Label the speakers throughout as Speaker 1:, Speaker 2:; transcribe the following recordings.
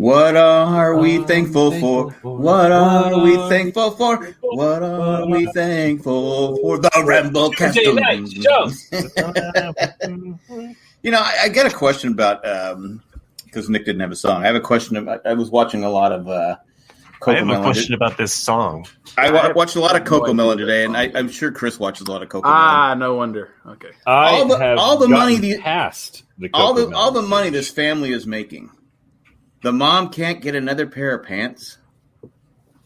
Speaker 1: What are we thankful for? What are we thankful for? What are we thankful for? The Ramble Custom. I got a question about because Nick didn't have a song. I have a question about. I was watching a lot of.
Speaker 2: I have a question about this song.
Speaker 1: I watched a lot of Coco Melon today, and I'm sure Chris watches a lot of Coco Melon.
Speaker 3: No wonder. Okay.
Speaker 1: All the money
Speaker 4: money
Speaker 1: this family is making. The mom can't get another pair of pants.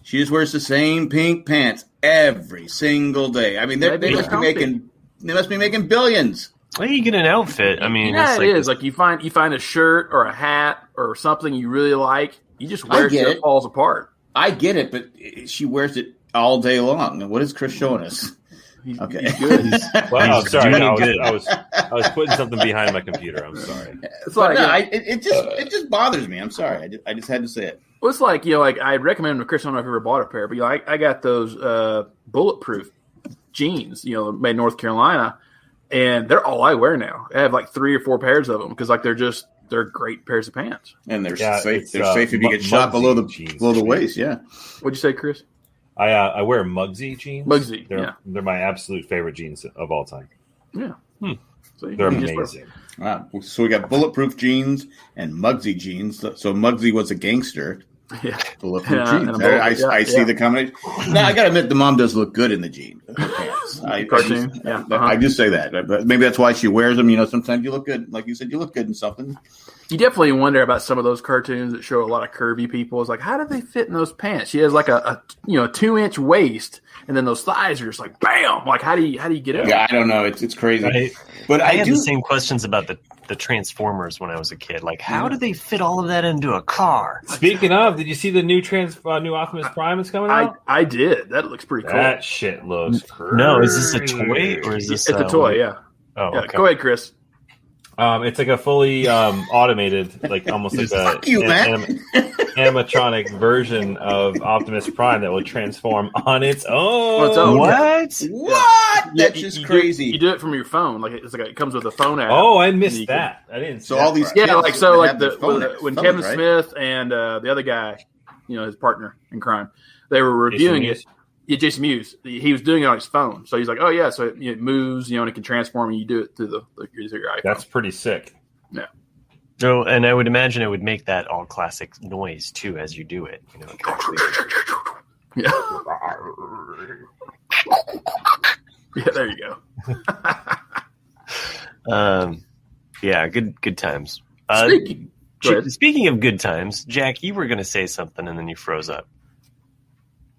Speaker 1: She just wears the same pink pants every single day. I mean, they must be making billions.
Speaker 2: Well, you get an outfit. I mean,
Speaker 3: it is like you find a shirt or a hat or something you really like. You just wear it till it falls apart.
Speaker 1: I get it, but she wears it all day long. What is Chris showing us? Okay.
Speaker 4: He's good. Wow, sorry. I was putting something behind my computer. I'm sorry.
Speaker 3: It's like
Speaker 1: it just bothers me. I'm sorry. I just had to say it.
Speaker 3: Well, it's like I recommend them to Chris. I don't know if you ever bought a pair, but I got those bulletproof jeans, made in North Carolina, and they're all I wear now. I have like 3 or 4 pairs of them because they're great pairs of pants,
Speaker 1: and they're safe. They're safe if you get shot below the waist. Yeah.
Speaker 3: What'd you say, Chris?
Speaker 4: I wear Mugsy jeans.
Speaker 3: They're
Speaker 4: my absolute favorite jeans of all time.
Speaker 3: Yeah.
Speaker 4: So they're amazing.
Speaker 1: Wow. So we got bulletproof jeans and Mugsy jeans. So Mugsy was a gangster.
Speaker 3: Yeah.
Speaker 1: Bulletproof jeans. I see the combination. Now I gotta admit the mom does look good in the jeans.
Speaker 3: Cartoon.
Speaker 1: I just say that. But maybe that's why she wears them. Sometimes you look good. Like you said, you look good in something.
Speaker 3: You definitely wonder about some of those cartoons that show a lot of curvy people. It's like, how do they fit in those pants? She has like a 2-inch waist, and then those thighs are just like bam. Like how do you get it?
Speaker 1: Yeah, I don't know. It's crazy.
Speaker 2: I had the same questions about the Transformers when I was a kid. Like, how do they fit all of that into a car?
Speaker 4: Speaking of, did you see the new Optimus Prime is coming out?
Speaker 3: I did. That looks pretty cool.
Speaker 4: That shit looks crazy.
Speaker 2: No, is this a toy or is this?
Speaker 3: It's a toy. Yeah.
Speaker 2: Oh, okay.
Speaker 3: Go ahead, Chris.
Speaker 4: It's like a fully automated, like almost like a animatronic version of Optimus Prime that will transform on its own.
Speaker 3: What?
Speaker 1: That's just crazy.
Speaker 3: You do it from your phone. It comes with a phone app.
Speaker 4: Oh, I missed that. I didn't.
Speaker 1: So all these
Speaker 3: kids when Kevin Smith and the other guy, his partner in crime, they were reviewing it. Yeah, Jason Mewes. He was doing it on his phone, so he's like, "Oh yeah," so it moves, and it can transform, and you do it through your iPhone.
Speaker 4: That's pretty sick.
Speaker 3: Yeah.
Speaker 2: So, and I would imagine it would make that all classic noise too as you do it.
Speaker 3: Yeah. Yeah, there you
Speaker 2: go. Yeah, good times. Speaking of good times, Jack, you were going to say something, and then you froze up.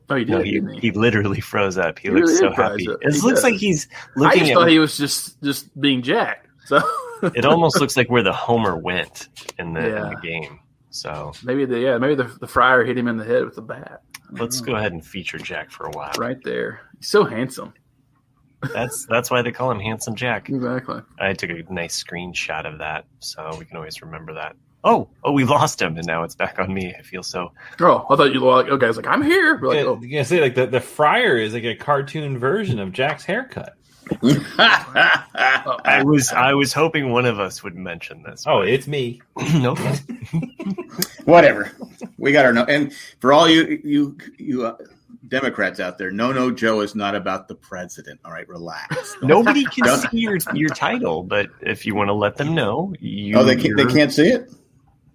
Speaker 3: Oh, he did. No,
Speaker 2: he literally froze up. He looks so happy. It looks like he's looking.
Speaker 3: I thought he was just being Jack. So
Speaker 2: it almost looks like where the Homer went in the game. So
Speaker 3: maybe the Friar hit him in the head with the bat.
Speaker 2: Let's go ahead and feature Jack for a while.
Speaker 3: Right there, he's so handsome.
Speaker 2: That's why they call him Handsome Jack.
Speaker 3: Exactly. I
Speaker 2: took a nice screenshot of that, so we can always remember that. Oh, we lost him, and now it's back on me. I feel so.
Speaker 3: Oh, I thought you were like, okay, I was like, I'm here.
Speaker 4: Like, You're gonna say like the Friar is like a cartoon version of Jack's haircut.
Speaker 2: I was hoping one of us would mention this.
Speaker 4: Oh, it's me.
Speaker 2: Nope.
Speaker 1: Whatever. We got our no. And for all you Democrats out there, no, Joe is not about the president. All right, relax.
Speaker 2: Nobody can see your title, but if you want to let them know,
Speaker 1: they can't see it.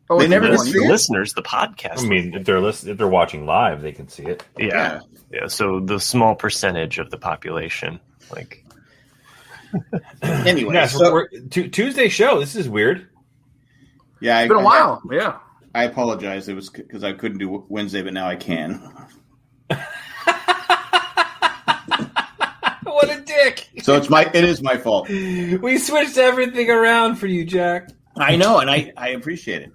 Speaker 3: Oh,
Speaker 1: they never see it?
Speaker 2: Listeners, the podcast.
Speaker 4: I mean, if they're watching live, they can see it.
Speaker 2: Yeah. So the small percentage of the population, like.
Speaker 1: Anyway,
Speaker 4: yeah, so Tuesday show. This is weird.
Speaker 1: Yeah,
Speaker 3: it's been a while. Yeah,
Speaker 1: I apologize. It was because I couldn't do Wednesday, but now I can.
Speaker 4: What a dick!
Speaker 1: So it is my fault.
Speaker 4: We switched everything around for you, Jack.
Speaker 1: I know, and I appreciate it.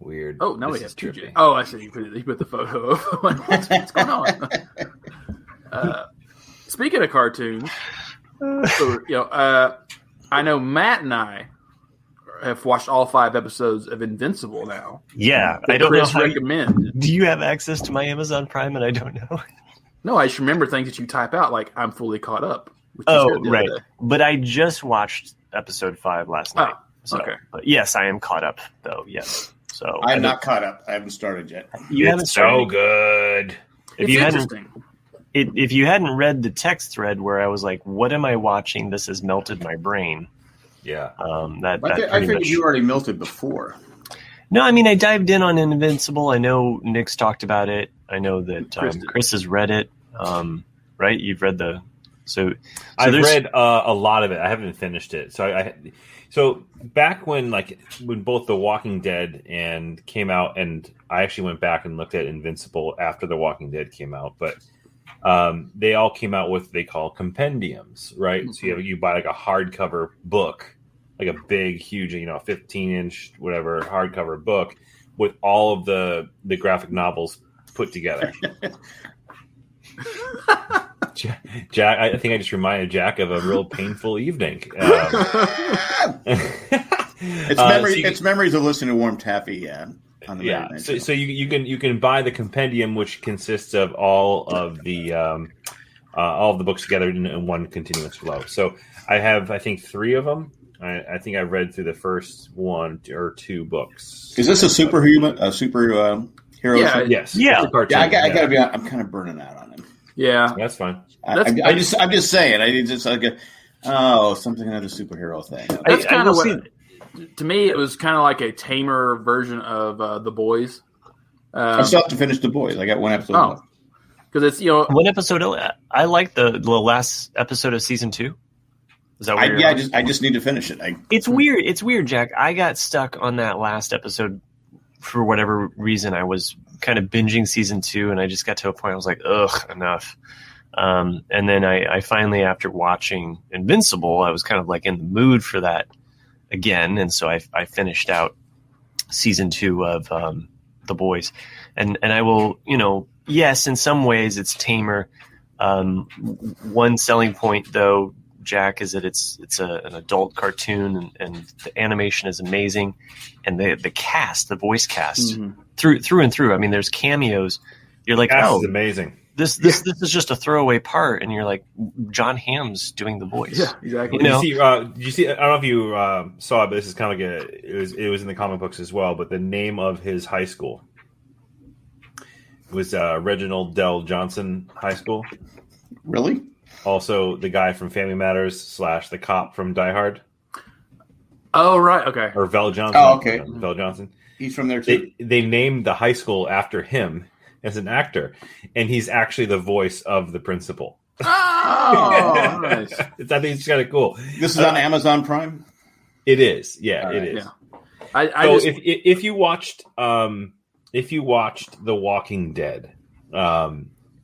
Speaker 4: Weird.
Speaker 3: Oh, now we have TJ. Oh, I see. He put the photo of what's going on. Speaking of cartoons, I know Matt and I have watched all 5 episodes of Invincible now.
Speaker 2: Yeah, I don't know how
Speaker 3: recommend.
Speaker 2: Do you have access to my Amazon Prime and I don't know?
Speaker 3: No, I just remember things that you type out like I'm fully caught up.
Speaker 2: Oh, right. But I just watched episode 5 last night. So,
Speaker 3: okay.
Speaker 2: But yes, I am caught up though. Yes. So
Speaker 1: I'm not caught up. I haven't started yet.
Speaker 2: You haven't started?
Speaker 4: So good.
Speaker 2: If you hadn't read the text thread where I was like, "What am I watching? This has melted my brain."
Speaker 4: Yeah.
Speaker 1: I figured you already melted before.
Speaker 2: No, I mean I dived in on Invincible. I know Nick's talked about it. I know that Chris has read it. Right? You've read So
Speaker 4: I've read a lot of it. I haven't finished it. So back when both The Walking Dead and came out, and I actually went back and looked at Invincible after The Walking Dead came out, but they all came out with what they call compendiums, right? Mm-hmm. So you buy like a hardcover book, like a big, huge, 15-inch whatever hardcover book with all of the graphic novels put together. Jack, I think I just reminded Jack of a real painful evening.
Speaker 1: It's memories of listening to Warm Taffy. On the
Speaker 4: so you can buy the compendium, which consists of all of the books together in one continuous flow. So I have, I think, 3 of them. I think I read through the first 1 or 2 books.
Speaker 1: Is this a superhero?
Speaker 3: Yeah.
Speaker 4: Yes.
Speaker 2: Yeah.
Speaker 1: I gotta be. I'm kind of burning out on him.
Speaker 3: Yeah,
Speaker 4: that's fine.
Speaker 1: I'm just saying. Another superhero thing.
Speaker 3: That's kind of what. To me, it was kind of like a tamer version of The Boys.
Speaker 1: I still have to finish The Boys. I got 1 episode.
Speaker 3: Oh, because it's
Speaker 2: 1 episode. I like the last episode of season 2. Is that what
Speaker 1: I just need to finish it.
Speaker 2: It's weird. It's weird, Jack. I got stuck on that last episode for whatever reason. I was kind of binging season 2, and I just got to a point I was like, ugh, enough. And then I finally, after watching Invincible, I was kind of like in the mood for that again, and so I finished out season 2 of The Boys, and I will, yes, in some ways it's tamer. One selling point, though, Jack, is that it's an adult cartoon, and the animation is amazing, and the cast, the voice cast, through and through. I mean, there's cameos. You're like,
Speaker 4: this is amazing.
Speaker 2: This is just a throwaway part, and you're like, John Hamm's doing the voice.
Speaker 3: Yeah, exactly.
Speaker 4: Did you see? I don't know if you saw it, but this is kind of like it was in the comic books as well. But the name of his high school was Reginald Dell Johnson High School.
Speaker 1: Really?
Speaker 4: Also, the guy from Family Matters / the cop from Die Hard.
Speaker 3: Oh, right. Okay.
Speaker 4: Or Vel Johnson.
Speaker 1: Oh, okay.
Speaker 4: Vel Johnson.
Speaker 1: He's from there too.
Speaker 4: They named the high school after him as an actor, and he's actually the voice of the principal.
Speaker 3: Oh, nice.
Speaker 4: I think it's kind of cool.
Speaker 1: This is on Amazon Prime?
Speaker 4: It is. Yeah, it is.
Speaker 3: Yeah.
Speaker 4: If you watched The Walking Dead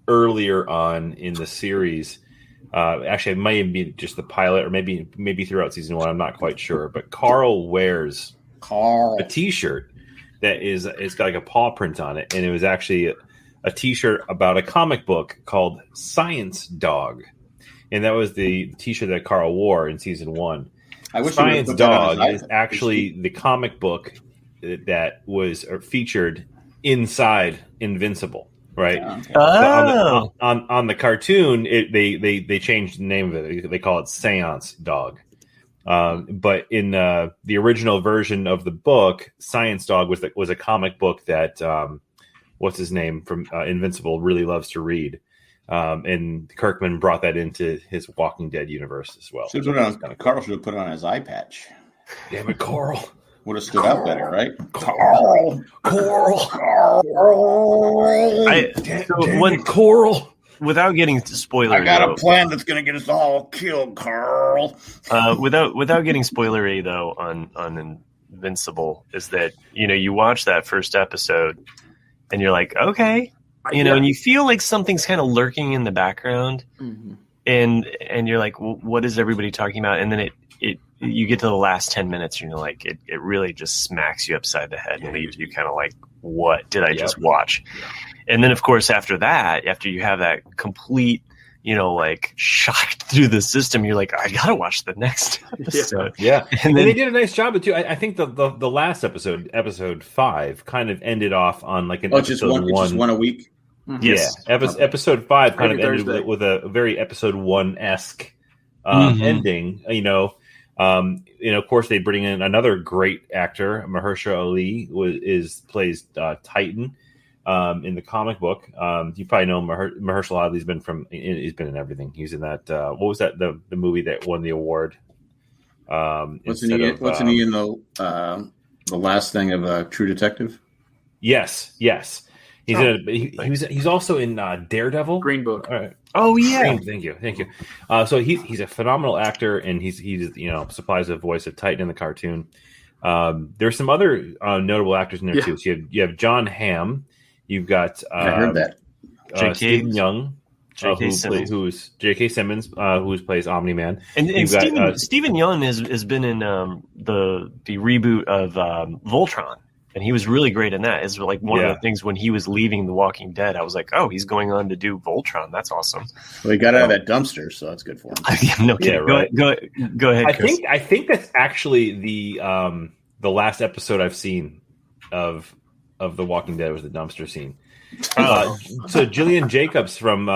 Speaker 4: earlier on in the series, actually it might be just the pilot, or maybe throughout season 1, I'm not quite sure, but Carl wears a t-shirt that it's got like a paw print on it, and it was actually a t-shirt about a comic book called Science Dog, and that was the t-shirt that Carl wore in season 1. Science Dog is actually the comic book that was featured inside Invincible, right?
Speaker 2: Oh.
Speaker 4: On the cartoon, they changed the name of it. They call it Seance Dog. But in the original version of the book, Science Dog was a comic book that what's his name from Invincible really loves to read, and Kirkman brought that into his Walking Dead universe as well.
Speaker 1: Carl should have put it on his eye patch.
Speaker 4: Damn it, Carl!
Speaker 1: Would have stood out better, right?
Speaker 4: Carl. Coral.
Speaker 2: Without getting spoilery,
Speaker 1: I got a plan that's going to get us all killed, Carl.
Speaker 2: Without getting spoilery, though, on Invincible, is that you watch that first episode and you're like, okay, and you feel like something's kind of lurking in the background, and you're like, well, what is everybody talking about? And then you get to the last 10 minutes and you're like, it really just smacks you upside the head and leaves you kind of like, what did I just watch? Yeah. And then, of course, after you have that complete, like shocked through the system, you're like, I gotta watch the next episode.
Speaker 4: Yeah. And then they did a nice job of it too. I think the last episode 5, kind of ended off on like an episode 1.
Speaker 1: Just one a week.
Speaker 2: Yes.
Speaker 4: Yeah. Episode 5 kind of ended with a very episode 1-esque ending. Of course, they bring in another great actor, Mahershala Ali, plays Titan in the comic book. You probably know Mahershala Ali's he's been in everything. He's in that. What was that? The movie that won the award.
Speaker 1: Wasn't he in the last thing of True Detective?
Speaker 4: Yes. He's also in Daredevil,
Speaker 3: Green Book.
Speaker 2: Oh yeah,
Speaker 4: thank you. So he's a phenomenal actor, and he's supplies the voice of Titan in the cartoon. There's some other notable actors in there too. So you have John Hamm. You've got
Speaker 1: I heard that
Speaker 4: Stephen Young,
Speaker 2: J.K. Simmons.
Speaker 4: who's J.K. Simmons, who plays Omni-Man.
Speaker 2: And Stephen Young has been in the reboot of Voltron. And he was really great in that. It's like one of the things when he was leaving The Walking Dead, I was like, oh, he's going on to do Voltron. That's awesome.
Speaker 1: Well, he got out of that dumpster, so that's good for him.
Speaker 2: No kidding. Yeah, right. Go ahead, Chris.
Speaker 4: I think that's actually the last episode I've seen of The Walking Dead was the dumpster scene. So Gillian Jacobs from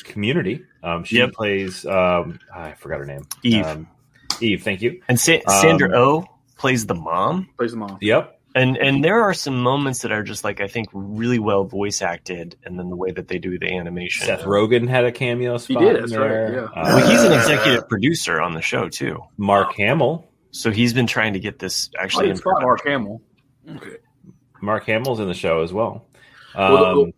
Speaker 4: Community, she plays I forgot her name. Eve, thank you.
Speaker 2: And Sandra Oh plays the mom.
Speaker 4: Yep.
Speaker 2: And there are some moments that are just like, I think, really well voice acted, and then the way that they do the animation.
Speaker 4: Seth Rogen had a cameo spot.
Speaker 3: He did, that's right. Yeah.
Speaker 2: Well, he's an executive producer on the show too.
Speaker 4: Mark Hamill.
Speaker 2: So he's been trying to get this actually.
Speaker 3: It's Mark Hamill. Okay.
Speaker 4: Mark Hamill's in the show as well.
Speaker 3: Of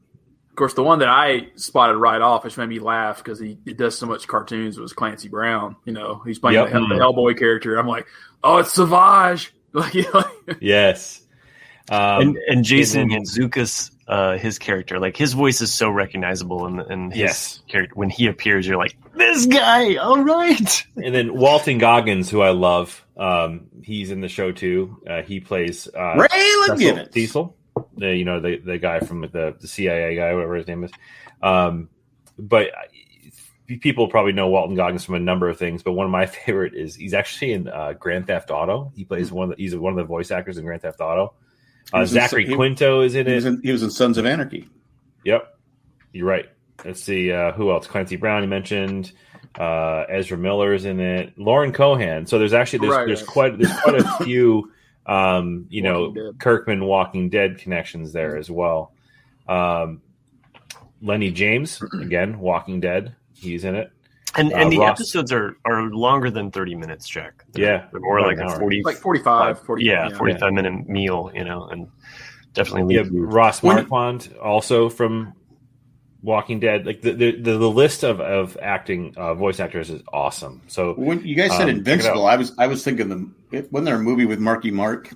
Speaker 3: course, the one that I spotted right off, which made me laugh because he does so much cartoons, was Clancy Brown. He's playing the Hellboy character. I'm like, oh, it's Savage.
Speaker 4: Yes.
Speaker 2: And Jason Mantzoukas, his character, like his voice is so recognizable, and his character, when he appears, you're like, this guy, all right.
Speaker 4: And then Walton Goggins, who I love, he's in the show too. He plays
Speaker 1: Raylan
Speaker 4: Cecil, the guy from the CIA guy, whatever his name is. But people probably know Walton Goggins from a number of things, but one of my favorite is he's actually in Grand Theft Auto. He plays he's one of the voice actors in Grand Theft Auto. Zachary Quinto is in it.
Speaker 1: He was in Sons of Anarchy.
Speaker 4: Yep, you're right. Let's see who else. Clancy Brown, you mentioned. Ezra Miller is in it. Lauren Cohan. So there's quite a few Kirkman Walking Dead connections there as well. Lenny James, again, Walking Dead. He's in it.
Speaker 2: And the episodes are longer than 30 minutes, Jack. They're more like a
Speaker 3: 45
Speaker 2: minute meal, and definitely
Speaker 4: Ross Marquand, also from Walking Dead. Like the list of acting voice actors is awesome. So
Speaker 1: when you guys said Invincible, I was thinking wasn't there a movie with Marky Mark?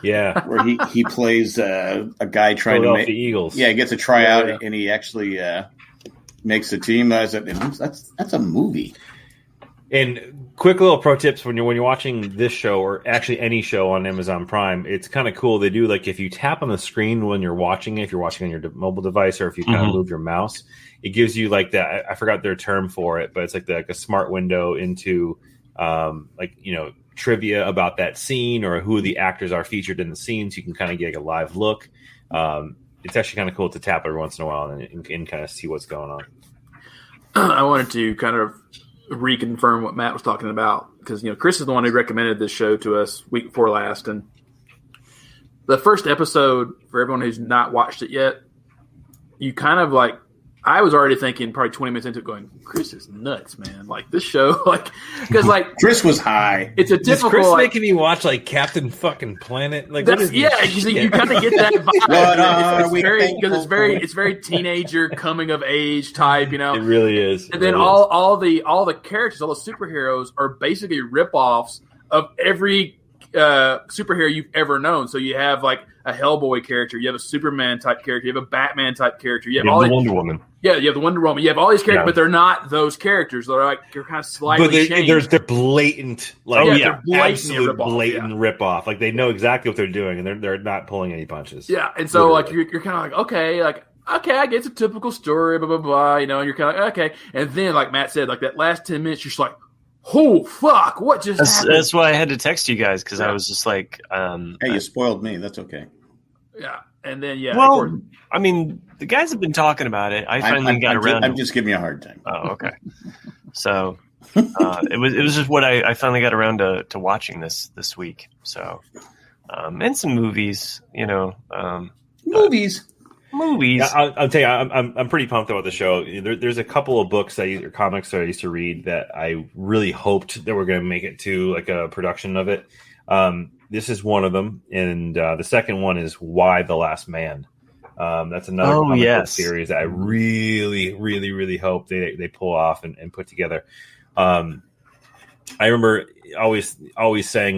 Speaker 4: Yeah,
Speaker 1: where he plays a guy trying to make
Speaker 4: the Eagles.
Speaker 1: Yeah, he gets a tryout and he actually makes the team. That's a movie.
Speaker 4: And quick little pro tips when you're watching this show or actually any show on Amazon Prime, it's kind of cool. They do like if you tap on the screen when you're watching it, if you're watching on your mobile device or if you kind of move your mouse, it gives you like that. I forgot their term for it, but it's like a smart window into trivia about that scene or who the actors are featured in the scene, so you can kind of get like a live look. It's actually kind of cool to tap every once in a while and kind of see what's going on.
Speaker 3: I wanted to kind of reconfirm what Matt was talking about because Chris is the one who recommended this show to us week before last, and the first episode, for everyone who's not watched it yet, you kind of like, I was already thinking probably 20 minutes into it going, Chris is nuts, man. Like this show, because
Speaker 1: Chris was high.
Speaker 3: It's a typical.
Speaker 4: Is Chris making me watch like Captain fucking Planet? Like
Speaker 3: you kind of get that vibe. It's very teenager coming of age type,
Speaker 4: It really is.
Speaker 3: And then all the characters, all the superheroes are basically ripoffs of every superhero you've ever known. So you have like a Hellboy character, you have a Superman type character, you have a Batman type character, you have
Speaker 2: the Wonder Woman.
Speaker 3: Yeah, you have the Wonder Woman. You have all these characters, but they're not those characters. They're kind of slightly changed.
Speaker 4: They're blatant, absolute blatant rip-off. Like they know exactly what they're doing, and they're not pulling any punches.
Speaker 3: Yeah, and so literally. you're kind of okay, I get it's a typical story, blah blah blah, and you're kind of like, okay. And then, like Matt said, like that last 10 minutes, you're just like, oh fuck, what just happened?
Speaker 2: That's why I had to text you guys because I was just like,
Speaker 1: hey, you spoiled me. That's okay.
Speaker 3: Yeah, and then
Speaker 2: well, I mean, the guys have been talking about it. I finally got around.
Speaker 1: I'm just giving you a hard time.
Speaker 2: Oh, okay. So It was just what I finally got around to watching this week. So, and some movies,
Speaker 1: Movies.
Speaker 2: Yeah,
Speaker 4: I'll tell you, I'm pretty pumped about the show. There's a couple of books or comics that I used to read that I really hoped that we're going to make it to like a production of it. This is one of them, and the second one is Why the Last Man. That's another comic book series that I really, really, really hope they pull off and put together. I remember always saying,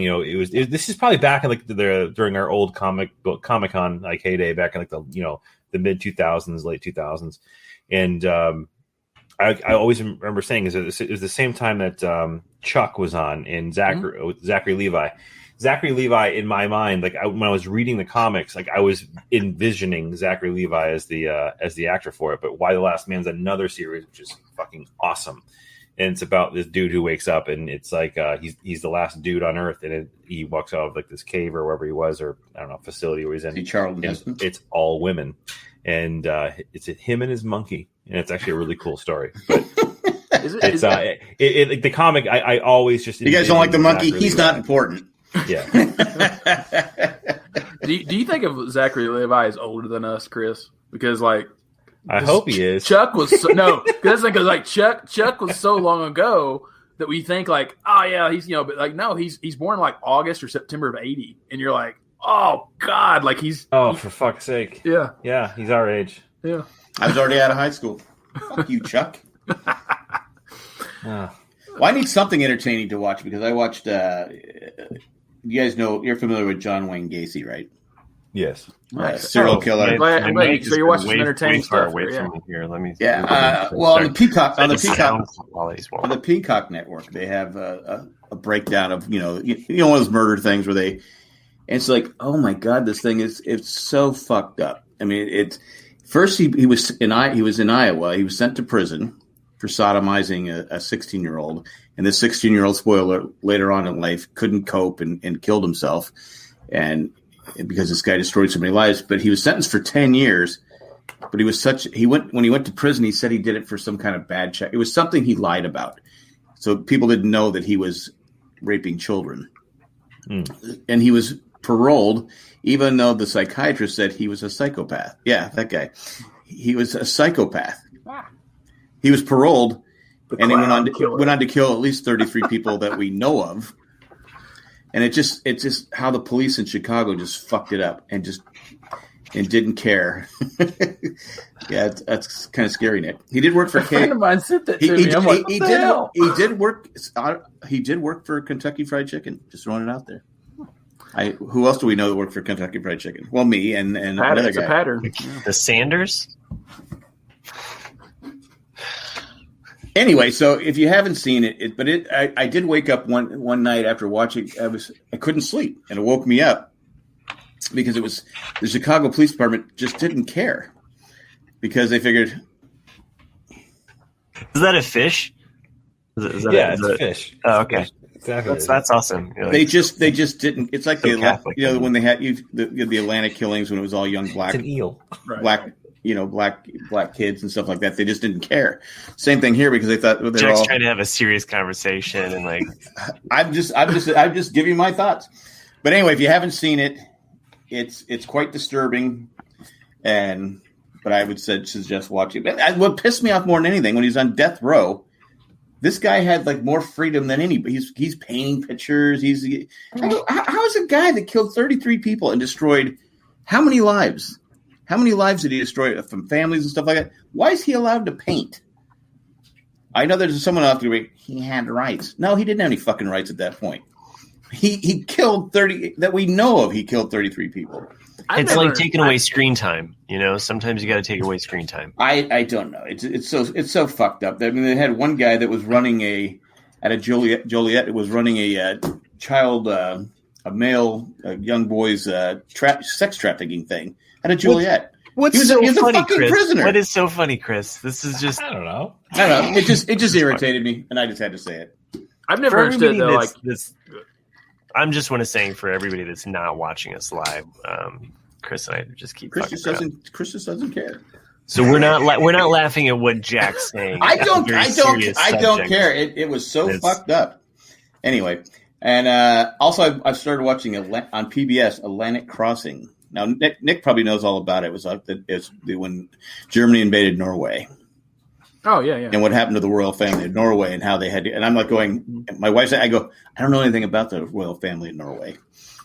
Speaker 4: this is probably back in like during our old Comic-Con like heyday, back in like the mid 2000s, late 2000s, and I always remember saying it was the same time that Chuck was on and Zachary Levi. Zachary Levi, in my mind, like when I was reading the comics, like I was envisioning Zachary Levi as the actor for it. But Why the Last Man's another series which is fucking awesome, and it's about this dude who wakes up and it's like he's the last dude on Earth, and he walks out of like this cave or wherever he was, or I don't know, facility where he's in. It's all women, and it's him and his monkey, and it's actually a really cool story. But the comic, I always just
Speaker 1: you guys don't like the monkey. He's not important.
Speaker 4: Yeah.
Speaker 3: Do you think of Zachary Levi as older than us, Chris? Because like,
Speaker 4: I hope he is.
Speaker 3: Chuck was because like Chuck was so long ago that we think like, oh yeah, he's but like no, he's born like August or September of '80, and you're like, oh god, like
Speaker 4: for fuck's sake, yeah, he's our age.
Speaker 3: Yeah,
Speaker 1: I was already out of high school. Fuck you, Chuck. Well, I need something entertaining to watch because I watched. You guys know you're familiar with John Wayne Gacy, right?
Speaker 4: Yes.
Speaker 1: Serial killer.
Speaker 3: So you're watching some entertaining stuff.
Speaker 2: Away from me here. Let me.
Speaker 1: Well, on the Peacock network, they have a breakdown of one of those murder things where and it's like, oh my god, this thing it's so fucked up. I mean, it's first he was in Iowa. He was sent to prison for sodomizing a 16-year-old. And this 16-year-old, spoiler, later on in life, couldn't cope and killed himself. And because this guy destroyed so many lives. But he was sentenced for 10 years. But when he went to prison, he said he did it for some kind of bad check. It was something he lied about. So people didn't know that he was raping children. And he was paroled, even though the psychiatrist said he was a psychopath. Yeah, that guy. He was a psychopath. He was paroled, and he went on to kill at least 33 people that we know of. And it's just how the police in Chicago just fucked it up and didn't care. Yeah, that's kind of scary, Nick. He did work for
Speaker 3: a friend of mine said that to me. I'm like, what the hell?
Speaker 1: He did work for Kentucky Fried Chicken. Just throwing it out there. Who else do we know that worked for Kentucky Fried Chicken? Well, me and another guy.
Speaker 3: Pattern.
Speaker 2: The Sanders.
Speaker 1: Anyway, so if you haven't seen I did wake up one night after watching. I couldn't sleep, and it woke me up because it was the Chicago Police Department just didn't care because they figured.
Speaker 2: Is that a fish? Is that
Speaker 4: it's a fish.
Speaker 2: Oh, okay.
Speaker 4: Exactly.
Speaker 2: That's awesome.
Speaker 1: They just didn't. It's like when they had the Atlanta killings when it was all young black.
Speaker 4: It's an eel.
Speaker 1: Black. Black kids and stuff like that. They just didn't care. Same thing here because they thought they're
Speaker 2: Jack's trying to have a serious conversation and like.
Speaker 1: I'm just giving my thoughts. But anyway, if you haven't seen it, it's quite disturbing, but I would suggest watching. But what pissed me off more than anything when he's on death row, this guy had like more freedom than anybody. He's painting pictures. How is a guy that killed 33 people and destroyed how many lives? How many lives did he destroy from families and stuff like that? Why is he allowed to paint? I know there's someone out there he had rights. No, he didn't have any fucking rights at that point. He killed 30 that we know of. He killed 33 people.
Speaker 2: It's like taking away screen time. Sometimes you got to take away screen time.
Speaker 1: I don't know. It's so fucked up. I mean, they had one guy that was running Joliet was running a child, a young boy's sex trafficking thing. At a Joliet.
Speaker 2: What's so funny, Chris?
Speaker 1: Prisoner.
Speaker 2: What is so funny, Chris? This is just
Speaker 4: I don't know.
Speaker 1: It just irritated me, and I just had to say it.
Speaker 3: I've never understood though. Like
Speaker 2: this, I'm just want to say for everybody that's not watching us live, Chris and I just keep.
Speaker 1: Chris just doesn't care.
Speaker 2: So we're not laughing at what Jack's saying.
Speaker 1: I don't care. It was so fucked up. Anyway, and also I've started watching on PBS Atlantic Crossing. Now Nick probably knows all about it. It was when Germany invaded Norway.
Speaker 3: Oh yeah.
Speaker 1: And what happened to the royal family in Norway and how they had to, and I'm like going. My wife said, I don't know anything about the royal family in Norway.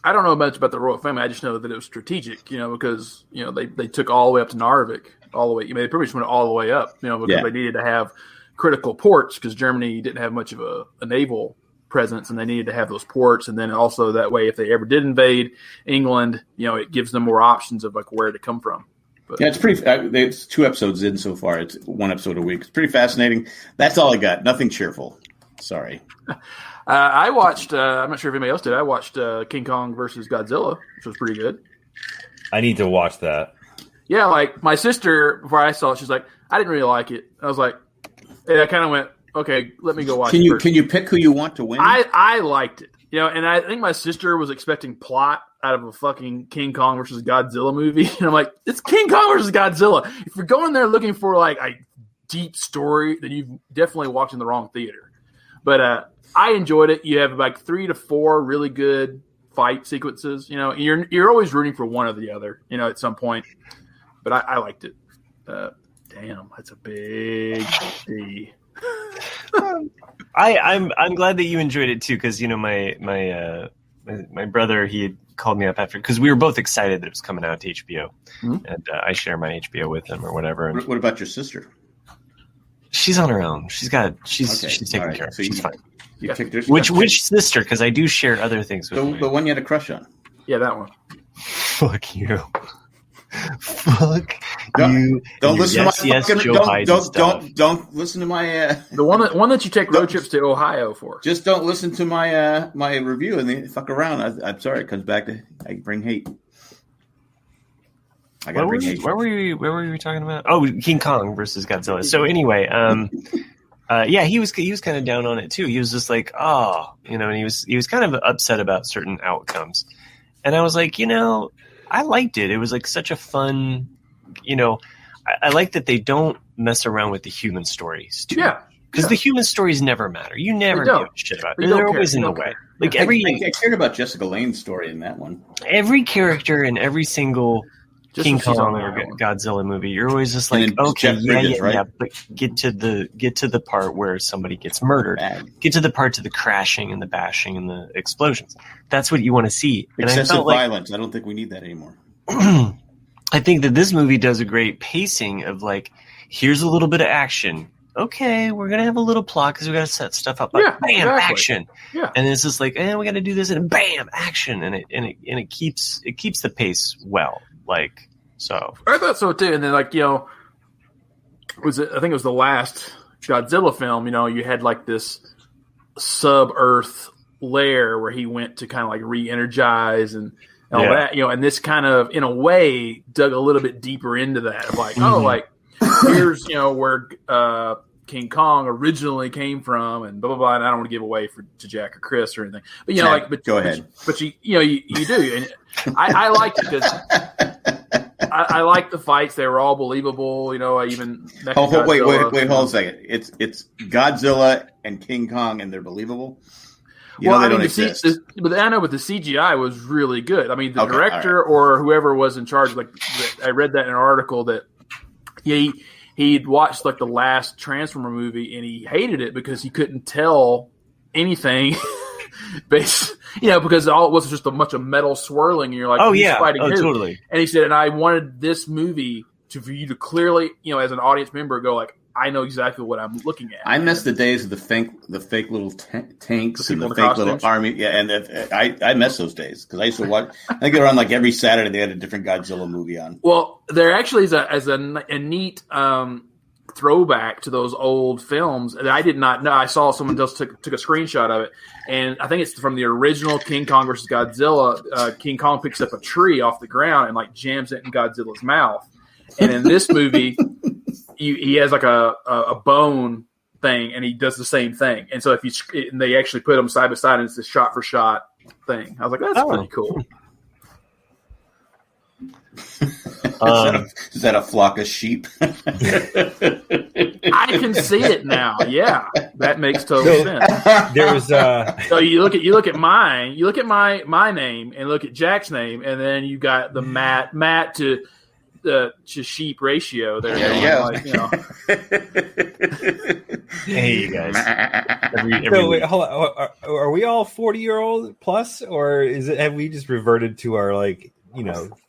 Speaker 3: I don't know much about the royal family. I just know that it was strategic, because they took all the way up to Narvik, all the way. They pretty much went all the way up, because they needed to have critical ports because Germany didn't have much of a naval presence, and they needed to have those ports. And then also that way, if they ever did invade England, it gives them more options of like where to come from. But,
Speaker 1: yeah, it's pretty. It's 2 episodes in so far. It's 1 episode a week. It's pretty fascinating. That's all I got. Nothing cheerful. Sorry.
Speaker 3: I watched. I'm not sure if anybody else did. I watched King Kong versus Godzilla, which was pretty good.
Speaker 4: I need to watch that.
Speaker 3: Yeah, like my sister before I saw it, she's like, I didn't really like it. I was like, and I kind of went, okay, let me go watch.
Speaker 1: Can you pick who you want to win?
Speaker 3: I liked it, and I think my sister was expecting plot out of a fucking King Kong versus Godzilla movie, and I'm like, it's King Kong versus Godzilla. If you're going there looking for like a deep story, then you've definitely walked in the wrong theater. But I enjoyed it. You have like 3 to 4 really good fight sequences. You're always rooting for one or the other. At some point. But I liked it. Damn, that's a big D.
Speaker 2: I'm glad that you enjoyed it too, because my brother, he had called me up after, because we were both excited that it was coming out to HBO, and I share my HBO with him or whatever. And
Speaker 1: what about your sister?
Speaker 2: She's on her own. She's taken care of.
Speaker 1: So
Speaker 2: she's fine.
Speaker 1: Which
Speaker 2: sister? Because I do share other things with
Speaker 1: the one you had a crush on.
Speaker 3: Yeah, that one.
Speaker 2: Fuck you. Fuck you.
Speaker 1: Don't listen to my don't listen to my
Speaker 3: the one that you take road trips to Ohio for.
Speaker 1: Just don't listen to my my review and then fuck around. I'm sorry, it comes back to I bring hate.
Speaker 2: Where were we talking about? Oh, King Kong versus Godzilla. So anyway, yeah, he was kind of down on it too. He was just like, and he was kind of upset about certain outcomes. And I was like, I liked it. It was like such a fun, I like that they don't mess around with the human stories too.
Speaker 3: Yeah.
Speaker 2: Because the human stories never matter. You never give a shit about it. They're always in the way. Like
Speaker 1: I cared about Jessica Lange's story in that one.
Speaker 2: Every character in every single King Kong or Godzilla movie, you're always just like, okay, yeah, but get to the part where somebody gets murdered. Get to the parts of the crashing and the bashing and the explosions. That's what you want to see.
Speaker 1: Excessive violence. I don't think we need that anymore.
Speaker 2: I think that this movie does a great pacing of like, here's a little bit of action. Okay, we're gonna have a little plot because we gotta set stuff up. Like, bam, action. Yeah, and it's just like, we gotta do this, and bam, action, and it keeps the pace well. Like, so
Speaker 3: I thought so too. And then I think it was the last Godzilla film. You had like this sub-Earth lair where he went to kind of like re-energize and all that. And this kind of in a way dug a little bit deeper into that. Of like, here's where King Kong originally came from, and blah blah blah. And I don't want to give away to Jack or Chris or anything, but
Speaker 1: go ahead.
Speaker 3: But you do, and I liked it because I like the fights. They were all believable. Even
Speaker 1: wait, hold a second. It's Godzilla and King Kong, and they're believable. They don't exist.
Speaker 3: But I know, but the CGI was really good. I mean, the director or whoever was in charge, I read that in an article that he'd watched like the last Transformer movie and he hated it because he couldn't tell anything because all it was just a bunch of metal swirling and you're like, fighting who?
Speaker 2: Totally.
Speaker 3: And he said, and I wanted this movie for you to clearly, as an audience member, go like, I know exactly what I'm looking at.
Speaker 1: I miss the days of the fake little tanks and the fake little army. Yeah, and I miss those days because I used to watch. I think they were on like every Saturday. They had a different Godzilla movie on.
Speaker 3: Well, there actually is a neat throwback to those old films that I did not know. I saw someone else took a screenshot of it, and I think it's from the original King Kong versus Godzilla. King Kong picks up a tree off the ground and like jams it in Godzilla's mouth. And in this movie, he has like a bone thing, and he does the same thing. And so and they actually put them side by side, and it's a shot for shot thing. I was like, that's pretty cool.
Speaker 1: Is that a flock of sheep?
Speaker 3: I can see it now. Yeah, that makes total sense.
Speaker 4: There's
Speaker 3: so you look at mine, you look at my name, and look at Jack's name, and then you got the Matt to sheep ratio there.
Speaker 2: Hey, you guys.
Speaker 4: So wait, hold on. Are we all 40-year-old plus, or have we just reverted to our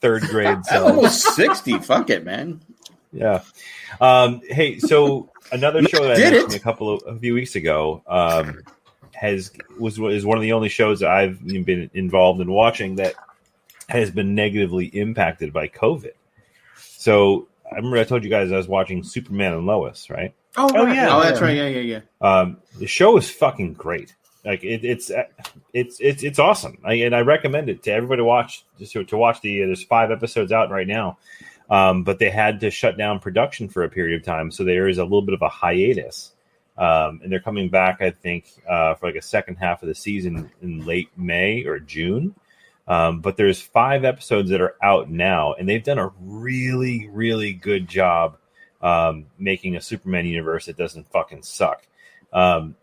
Speaker 4: third grade self?
Speaker 1: I'm almost 60. Fuck it, man.
Speaker 4: Yeah. Hey, so another show that I mentioned a few weeks ago is one of the only shows that I've been involved in watching that has been negatively impacted by COVID. So I remember I told you guys I was watching Superman and Lois, right?
Speaker 3: Oh yeah.
Speaker 1: Oh, that's right. Yeah.
Speaker 4: The show is fucking great. Like it's awesome. And I recommend it to everybody to watch. To watch there's 5 episodes out right now, but they had to shut down production for a period of time, so there is a little bit of a hiatus. And they're coming back, I think, for like a second half of the season in late May or June. But there's 5 episodes that are out now, and they've done a really, really good job making a Superman universe that doesn't fucking suck.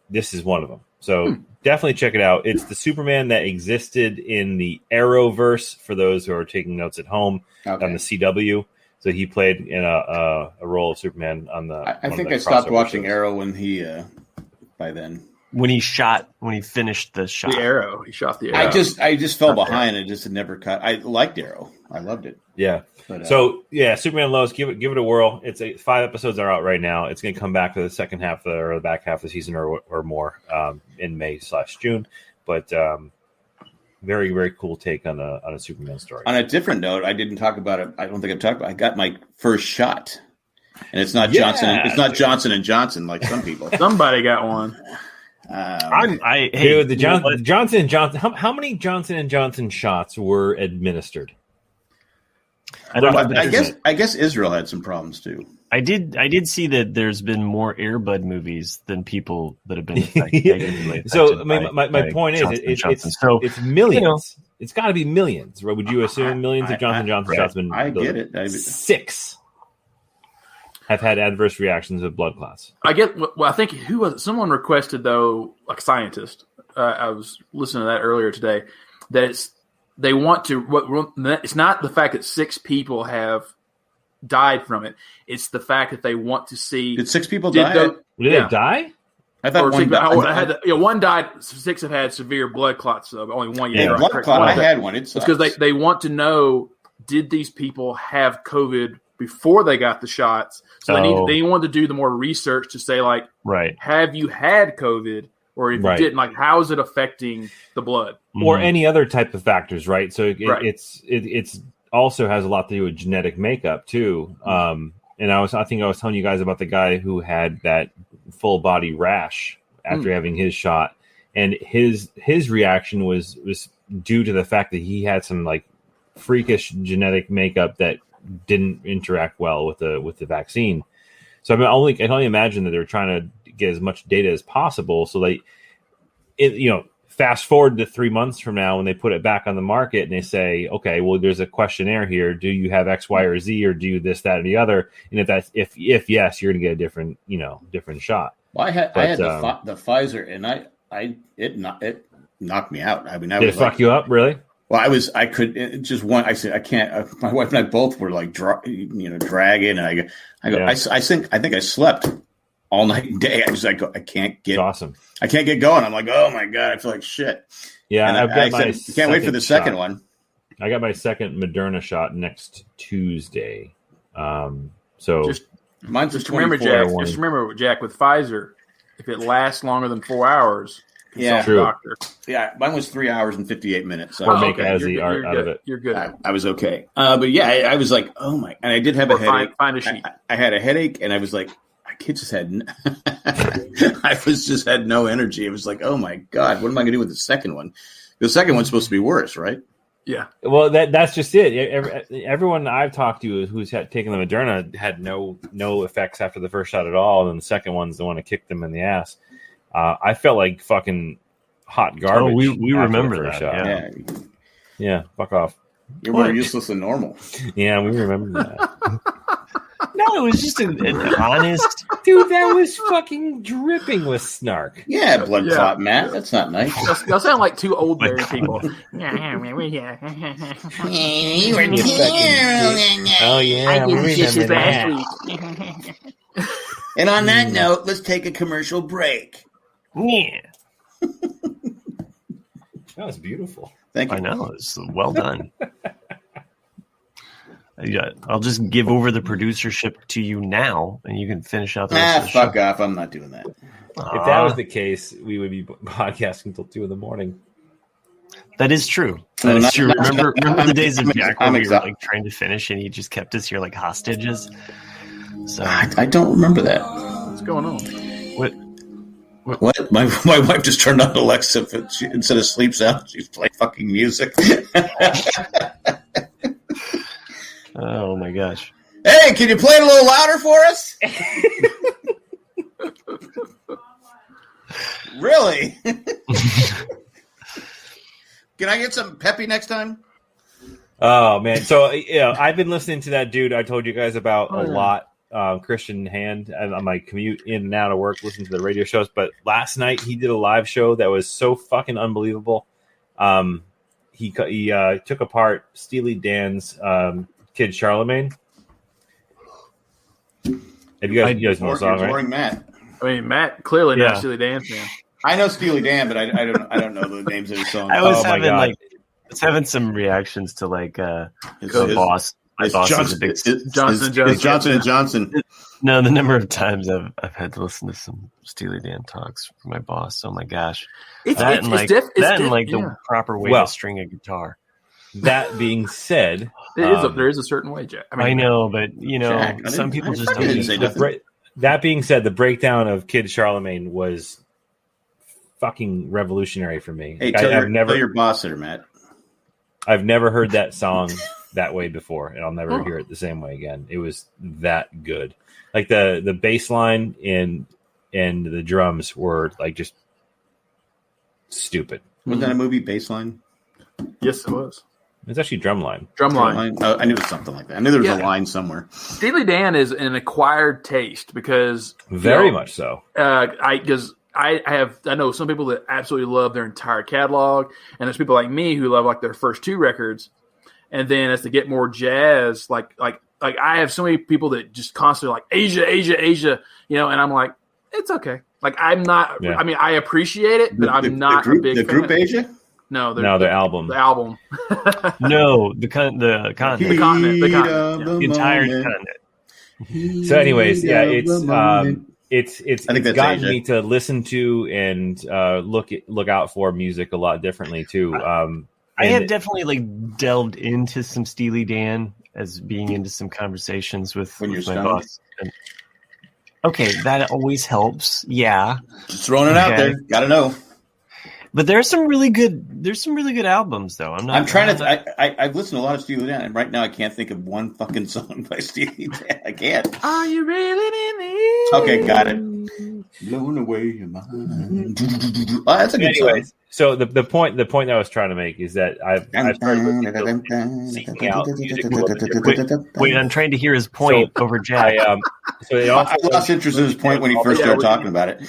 Speaker 4: This is one of them. So definitely check it out. It's the Superman that existed in the Arrowverse, for those who are taking notes at home, on the CW. So he played in a role of Superman on the.
Speaker 1: I think I stopped watching Arrow when he by then.
Speaker 2: When he finished the shot.
Speaker 3: The arrow. He shot the arrow.
Speaker 1: I just fell behind and just never cut. I liked Arrow. I loved it.
Speaker 4: Yeah. But, Superman and Lois, give it a whirl. It's 5 episodes are out right now. It's going to come back to the second half or the back half of the season or more in May/June. But very, very cool take on a Superman story.
Speaker 1: On a different note, I didn't talk about it. I don't think I've talked about it. I got my first shot. And it's not Johnson. It's not Johnson & Johnson like some people.
Speaker 3: Somebody got one.
Speaker 4: The Johnson & Johnson. How many Johnson & Johnson shots were administered?
Speaker 2: I don't know.
Speaker 1: I guess Israel had some problems too.
Speaker 2: I did see that there's been more Air Bud movies than people that have been affected.
Speaker 4: So my point is, it's millions. It's got to be millions. Right? Would you assume millions of Johnson & Johnson shots have been?
Speaker 1: I get it.
Speaker 4: 6 have had adverse reactions of blood clots.
Speaker 3: I get. Well, I think someone requested though, like a scientist. I was listening to that earlier today. That they want to. It's not the fact that 6 people have died from it. It's the fact that they want to see.
Speaker 1: Did 6 people die?
Speaker 4: Did they die?
Speaker 1: I thought one died.
Speaker 3: One died. 6 have had severe blood clots. So only one.
Speaker 1: Blood clot. I had one. It's
Speaker 3: because they want to know, did these people have COVID before they got the shots? So they want to do the more research to say, like, have you had COVID, or if you didn't, like, how is it affecting the blood,
Speaker 4: or any other type of factors, right? So it's also has a lot to do with genetic makeup too. And I think I was telling you guys about the guy who had that full body rash after having his shot, and his reaction was due to the fact that he had some like freakish genetic makeup that didn't interact well with the vaccine. So I can only imagine that they're trying to get as much data as possible. So fast forward to 3 months from now when they put it back on the market and they say, okay, well, there's a questionnaire here. Do you have X, Y, or Z, or do you this, that, or the other? And if yes, you're going to get a different shot.
Speaker 1: Well, I had the Pfizer, and it knocked me out. I mean,
Speaker 4: did it fuck you up, really?
Speaker 1: Well, I said, I can't. My wife and I both were like, dragging, and I think I slept all night and day. I was like, I can't get
Speaker 4: awesome.
Speaker 1: I can't get going. I'm like, oh my God, I feel like shit.
Speaker 4: Yeah,
Speaker 1: and I can't wait for the second one.
Speaker 4: I got my second Moderna shot next Tuesday.
Speaker 1: Mine's just
Speaker 3: remember, Jack, with Pfizer, if it lasts longer than 4 hours.
Speaker 1: Yeah,
Speaker 4: true.
Speaker 3: Doctor.
Speaker 1: Yeah, mine was 3 hours and 58 minutes. So
Speaker 4: or make Azzy art out of it.
Speaker 3: You're good.
Speaker 1: I was okay. But yeah, I was like, oh my, and I did have a headache.
Speaker 3: Find a sheet.
Speaker 1: I had a headache, and I was like, my kid just had. had no energy. It was like, oh my God, what am I going to do with the second one? The second one's supposed to be worse, right?
Speaker 3: Yeah.
Speaker 4: Well, that's just it. Everyone I've talked to who's taken the Moderna had no effects after the first shot at all, and then the second one's the one that kicked them in the ass. I felt like fucking hot garbage.
Speaker 2: Oh, we remember that.
Speaker 4: Shot. Yeah, fuck off.
Speaker 1: You're more useless than normal.
Speaker 4: Yeah, we remember that.
Speaker 2: No, it was just an honest...
Speaker 4: Dude, that was fucking dripping with snark.
Speaker 1: Yeah, blood clot, Matt. That's not nice.
Speaker 3: Y'all sound like two old married people.
Speaker 4: Oh, yeah.
Speaker 3: I
Speaker 4: we
Speaker 3: did dishes
Speaker 4: remember
Speaker 3: last
Speaker 4: that.
Speaker 3: week.
Speaker 1: And on that note, let's take a commercial break.
Speaker 2: Yeah.
Speaker 4: That was beautiful.
Speaker 1: Thank you.
Speaker 2: I know. It's well done. Yeah, I'll just give over the producership to you now, and you can finish out the rest of the
Speaker 1: fuck
Speaker 2: show.
Speaker 1: off. I'm not doing that.
Speaker 4: If that was the case, we would be podcasting until 2 a.m.
Speaker 2: That is true.
Speaker 1: No,
Speaker 2: That is
Speaker 1: not-
Speaker 2: true.
Speaker 1: not-
Speaker 2: Remember the days of Jack when we were
Speaker 1: exhausted.
Speaker 2: like trying to finish, and he just kept us here like hostages. So
Speaker 1: I don't remember that.
Speaker 3: What's going on?
Speaker 1: What? My wife just turned on Alexa. Instead of sleep sound, she's playing fucking music.
Speaker 2: oh my gosh.
Speaker 1: Hey, can you play it a little louder for us? Really? Can I get some peppy next time?
Speaker 4: Oh, man. So, I've been listening to that dude I told you guys about a lot, Christian Hand, on my commute in and out of work, listening to the radio shows. But last night, he did a live show that was so fucking unbelievable. He took apart Steely Dan's Kid Charlemagne. Have you guys know the song, right?
Speaker 1: Matt.
Speaker 3: I mean, Matt clearly not Steely Dan fan.
Speaker 1: I know Steely Dan, but I don't know the names of the songs.
Speaker 2: I was
Speaker 4: Oh, my
Speaker 2: having
Speaker 4: God.
Speaker 2: I was having some reactions to like the
Speaker 1: His-
Speaker 2: boss. My
Speaker 1: It's
Speaker 2: boss is a
Speaker 1: Johnson,
Speaker 2: big.
Speaker 1: it's Johnson and Johnson.
Speaker 2: No, the number of times I've had to listen to some Steely Dan talks from my boss. Oh my gosh, and the proper way to string a guitar.
Speaker 4: That being said,
Speaker 3: there is a certain way, Jack.
Speaker 2: I know, but
Speaker 1: Jack,
Speaker 2: some people just
Speaker 1: fucking
Speaker 2: don't.
Speaker 1: didn't say
Speaker 2: use
Speaker 1: nothing.
Speaker 4: that being said, the breakdown of Kid Charlemagne was fucking revolutionary for me.
Speaker 1: Hey,
Speaker 4: Like,
Speaker 1: tell your boss there, Matt.
Speaker 4: I've never heard that song that way before, and I'll never hear it the same way again. It was that good. Like the bass line and the drums were like just stupid.
Speaker 1: Wasn't that a movie, Baseline?
Speaker 3: Yes, it was.
Speaker 4: It's actually Drumline.
Speaker 3: Drumline.
Speaker 1: Oh, I knew it was something like that. I knew there was a line somewhere.
Speaker 3: Steely Dan is an acquired taste because
Speaker 4: Very much so.
Speaker 3: I know some people that absolutely love their entire catalog, and there's people like me who love like their first 2 records, and then as they get more jazz, like I have so many people that just constantly like Asia, and I'm like, it's okay. Like I'm not.
Speaker 4: Yeah.
Speaker 3: I mean, I appreciate it, but I'm not a big
Speaker 1: the
Speaker 3: fan.
Speaker 1: group Asia.
Speaker 3: No,
Speaker 4: their album.
Speaker 3: The album.
Speaker 2: No, the continent.
Speaker 3: The
Speaker 2: The entire
Speaker 1: moment.
Speaker 2: continent.
Speaker 4: So, anyways, yeah,
Speaker 1: Heat of the moment.
Speaker 4: it's
Speaker 1: I think that's
Speaker 4: gotten
Speaker 1: Asia.
Speaker 4: me to listen to and look out for music a lot differently too.
Speaker 2: I have definitely like delved into some Steely Dan as being into some conversations with
Speaker 1: When you're
Speaker 2: my
Speaker 1: stoned?
Speaker 2: boss. Okay, that always helps. Yeah,
Speaker 1: Just throwing it out there. Got to know.
Speaker 2: but there's some really good albums though.
Speaker 1: I'm trying to. I've listened to a lot of Steely Dan, and right now I can't think of one fucking song by Steely Dan. I can't.
Speaker 3: Are you really in the
Speaker 1: Okay, got it. Blown away your mind. Oh, that's a good
Speaker 4: Anyways, so the point that I was trying to make is that I've started seeking out music a little bit different.
Speaker 2: Wait, I'm trying to hear his point over Jack.
Speaker 4: So it
Speaker 1: song.
Speaker 4: also
Speaker 1: I lost interest in his point when he first started talking about it.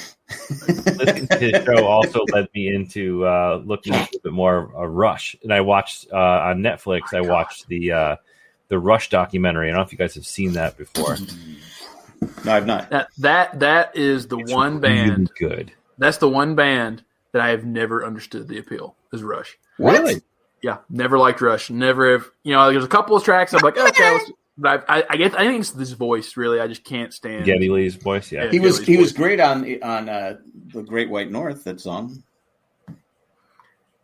Speaker 4: listening to his show also led me into looking a little bit more of Rush, and I watched on Netflix. I watched the Rush documentary. I don't know if you guys have seen that before.
Speaker 1: No, I've not.
Speaker 3: That is the one band.
Speaker 4: Really good.
Speaker 3: That's the one band that I have never understood the appeal is Rush.
Speaker 4: Really?
Speaker 3: Yeah, never liked Rush. Never have. There's a couple of tracks I'm like, okay, but I think it's this voice. Really, I just can't stand.
Speaker 4: Geddy Lee's voice. Yeah.
Speaker 1: He was great on the Great White North. That song.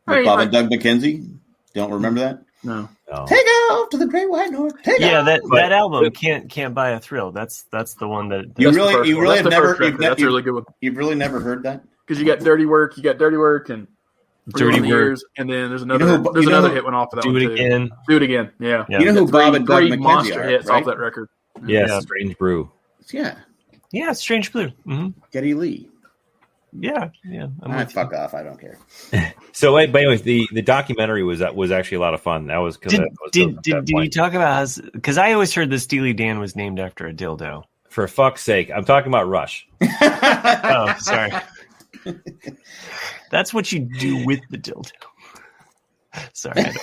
Speaker 1: With Bob and Doug McKenzie. Don't remember that?
Speaker 3: No.
Speaker 1: Take off to the Great White North.
Speaker 2: That album can't buy a thrill. That's the one that
Speaker 1: You really have never.
Speaker 3: That's a really good one.
Speaker 1: You've really never heard that?
Speaker 3: Because you got Dirty Work, and
Speaker 2: Dirty Work.
Speaker 3: Years, and then there's another hit went off of that.
Speaker 2: Do
Speaker 3: one
Speaker 2: It
Speaker 3: too.
Speaker 2: Again.
Speaker 3: Do It Again. Yeah.
Speaker 1: You know who Bob and Doug
Speaker 3: three
Speaker 1: McKenzie
Speaker 3: monster
Speaker 1: are,
Speaker 3: hits
Speaker 1: right?
Speaker 3: off that record.
Speaker 4: Yes,
Speaker 2: Yeah.
Speaker 4: Strange Brew.
Speaker 1: Yeah,
Speaker 2: Yeah, Strange Blue. Mm-hmm.
Speaker 1: Geddy Lee.
Speaker 2: Yeah.
Speaker 1: Fuck off. I don't care.
Speaker 4: So, but anyways, the documentary was actually a lot of fun. That was because
Speaker 2: did you talk about because I always heard the Steely Dan was named after a dildo.
Speaker 4: For fuck's sake, I'm talking about Rush.
Speaker 2: Oh, sorry. That's what you do with the dildo. Sorry, I don't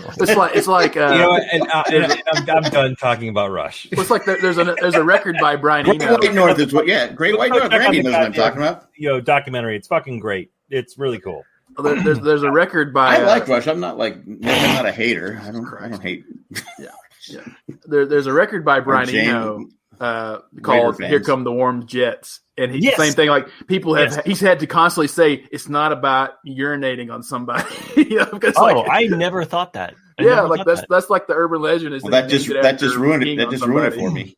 Speaker 2: know.
Speaker 3: It's like
Speaker 4: and I'm done talking about Rush.
Speaker 3: It's like there's a record by Brian Eno.
Speaker 1: Great White North is what. Yeah, Great White North. Randy knows what I'm talking about.
Speaker 4: Documentary. It's fucking great. It's really cool.
Speaker 3: There's a record by.
Speaker 1: I like Rush. I'm not a hater. I don't hate.
Speaker 3: Yeah. There's a record by Brian Eno called "Here Come the Warm Jets," and same thing. Like people he's had to constantly say it's not about urinating on somebody.
Speaker 2: I never thought that.
Speaker 3: That's like the urban legend. Is
Speaker 1: that just ruined it? That just ruined it for me.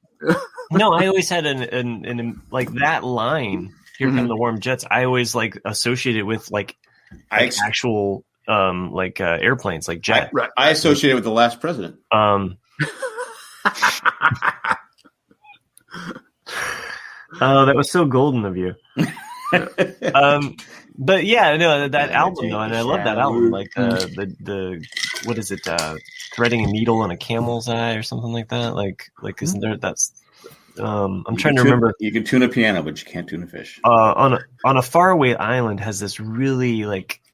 Speaker 2: No, I always had an like that line. Here come the warm jets. I always like associate it with like actual airplanes, like jet.
Speaker 1: I associate it with the last president.
Speaker 2: Oh, that was so golden of you. But yeah, no, that album though, and I love that album. Like the what is it? Threading a needle in a camel's eye or something like that. Like isn't there? That's I'm trying to remember.
Speaker 1: You can tune a piano, but you can't tune a fish.
Speaker 2: On a faraway island has this really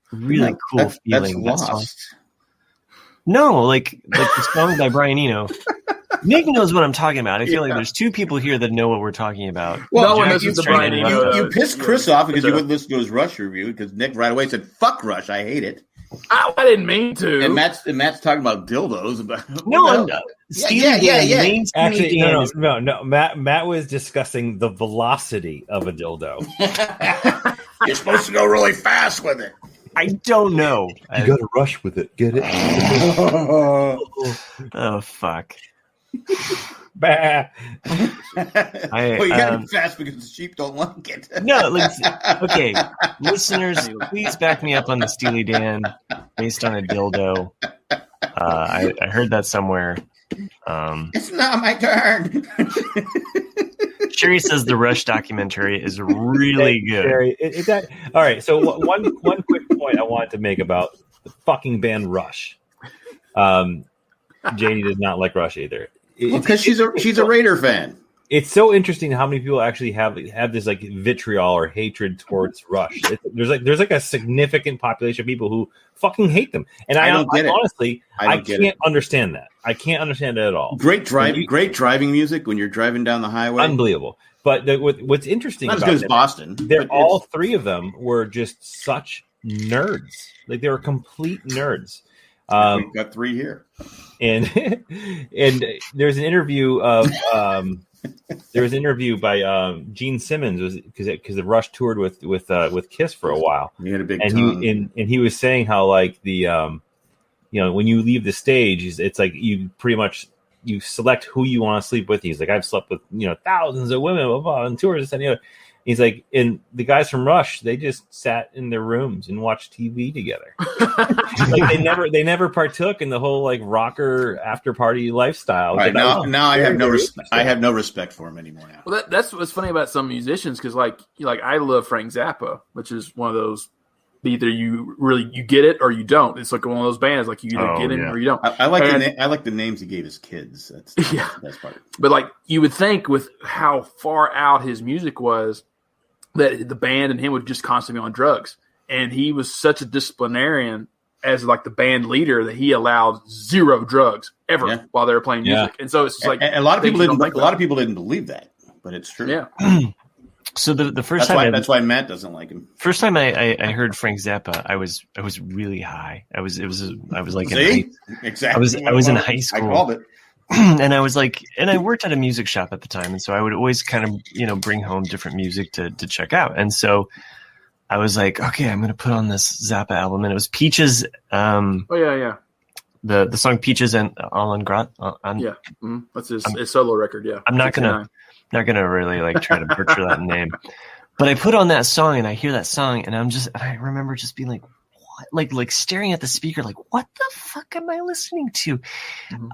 Speaker 2: cool feeling.
Speaker 1: That's Lost.
Speaker 2: No, like the song by Brian Eno. Nick knows what I'm talking about. I feel like there's two people here that know what we're talking about.
Speaker 3: Well, no one listens to Brian Eno.
Speaker 1: You pissed Chris off because you wouldn't listen to his Rush review because Nick right away said, "Fuck Rush, I hate it."
Speaker 3: I didn't mean to.
Speaker 1: And Matt's talking about dildos.
Speaker 2: Actually,
Speaker 4: no. Matt was discussing the velocity of a dildo.
Speaker 1: You're supposed to go really fast with it.
Speaker 2: I don't know.
Speaker 4: You got to rush with it. Get it?
Speaker 2: Oh fuck.
Speaker 1: You got to be fast because the sheep don't like it.
Speaker 2: No, okay, listeners, please back me up on the Steely Dan based on a dildo. I heard that somewhere.
Speaker 1: It's not my turn.
Speaker 2: Sherry says the Rush documentary is really good.
Speaker 4: Sherry, all right, so one quick point I wanted to make about the fucking band Rush. Janie does not like Rush either.
Speaker 1: Because she's a Raider fan.
Speaker 4: It's so interesting how many people actually have this like vitriol or hatred towards Rush. There's a significant population of people who fucking hate them, and I honestly can't understand that. I can't understand it at all.
Speaker 1: Great driving music when you're driving down the highway,
Speaker 4: unbelievable. But what's interesting
Speaker 1: not as good as Boston.
Speaker 4: All three of them were just such nerds. Like they were complete nerds.
Speaker 1: We've got three here,
Speaker 4: and there's an interview by Gene Simmons because the Rush toured with Kiss for a while.
Speaker 1: He had a big
Speaker 4: tongue. And he was saying how like the when you leave the stage, it's like you pretty much you select who you want to sleep with. He's like, I've slept with thousands of women on tours, this and the other. He's like, and the guys from Rush, they just sat in their rooms and watched TV together. Like they never partook in the whole like rocker after party lifestyle.
Speaker 1: Right, now I have no respect. I have no respect for him anymore now.
Speaker 3: Well, that's what's funny about some musicians because like I love Frank Zappa, which is one of those. Either you get it or you don't. It's like one of those bands like you either get it or you don't.
Speaker 1: I like the names he gave his kids. That's part of it.
Speaker 3: But like you would think with how far out his music was, that the band and him would just constantly be on drugs. And he was such a disciplinarian as like the band leader that he allowed zero drugs ever while they were playing music. And so it's just like
Speaker 1: and a lot of people didn't believe that, but it's true.
Speaker 3: Yeah.
Speaker 2: So the first time
Speaker 1: that's why Matt doesn't like him.
Speaker 2: First time I heard Frank Zappa, I was really high. I was like
Speaker 1: exactly.
Speaker 2: I was in high school.
Speaker 1: I called it.
Speaker 2: And I was like, and I worked at a music shop at the time, and so I would always kind of bring home different music to check out. And so I was like, okay, I'm going to put on this Zappa album, and it was Peaches. The song Peaches and Alan Grat.
Speaker 3: That's his solo record. Yeah,
Speaker 2: I'm not gonna really like try to butcher that name, but I put on that song and I hear that song and I remember just being like, what? Like staring at the speaker, like, what the fuck am I listening to?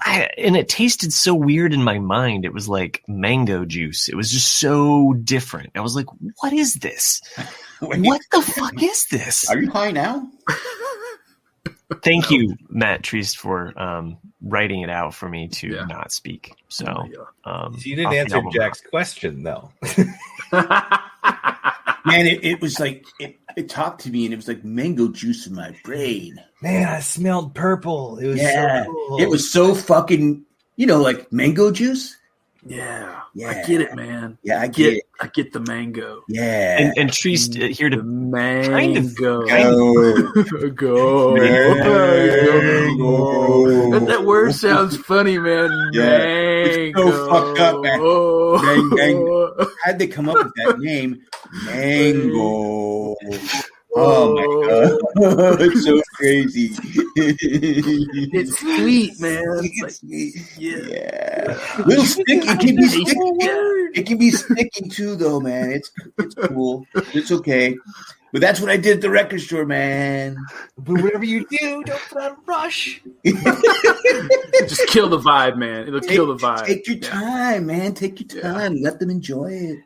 Speaker 2: And it tasted so weird in my mind. It was like mango juice. It was just so different. I was like, what is this? What the fuck is this?
Speaker 1: Are you high now?
Speaker 2: Thank you, Matt Treist, for writing it out for me to not speak. So
Speaker 4: you didn't answer Jack's question, though.
Speaker 1: Man, it was like it talked to me, and it was like mango juice in my brain.
Speaker 4: Man, I smelled purple. It was so cool.
Speaker 1: It was so fucking, like mango juice.
Speaker 3: Yeah, I get it, man.
Speaker 1: Yeah, I get it.
Speaker 3: I get the mango.
Speaker 1: Yeah,
Speaker 2: and Treist here to
Speaker 3: mango.
Speaker 1: Go.
Speaker 3: That word sounds funny, man.
Speaker 1: Yeah.
Speaker 3: Mango.
Speaker 1: It's so fucked up, man. Mango. How'd they come up with that name? Mango. Oh my god, it's so crazy.
Speaker 3: It's sweet, man.
Speaker 1: It's sweet. Yeah. Little sticky. It can be sticky. It can be sticky too, though, man. It's cool. It's okay. But that's what I did at the record store, man.
Speaker 4: But whatever you do, don't put on a rush.
Speaker 3: Just kill the vibe, man. It'll kill the vibe.
Speaker 1: Take your time, man. Take your time. Yeah. Let them enjoy it.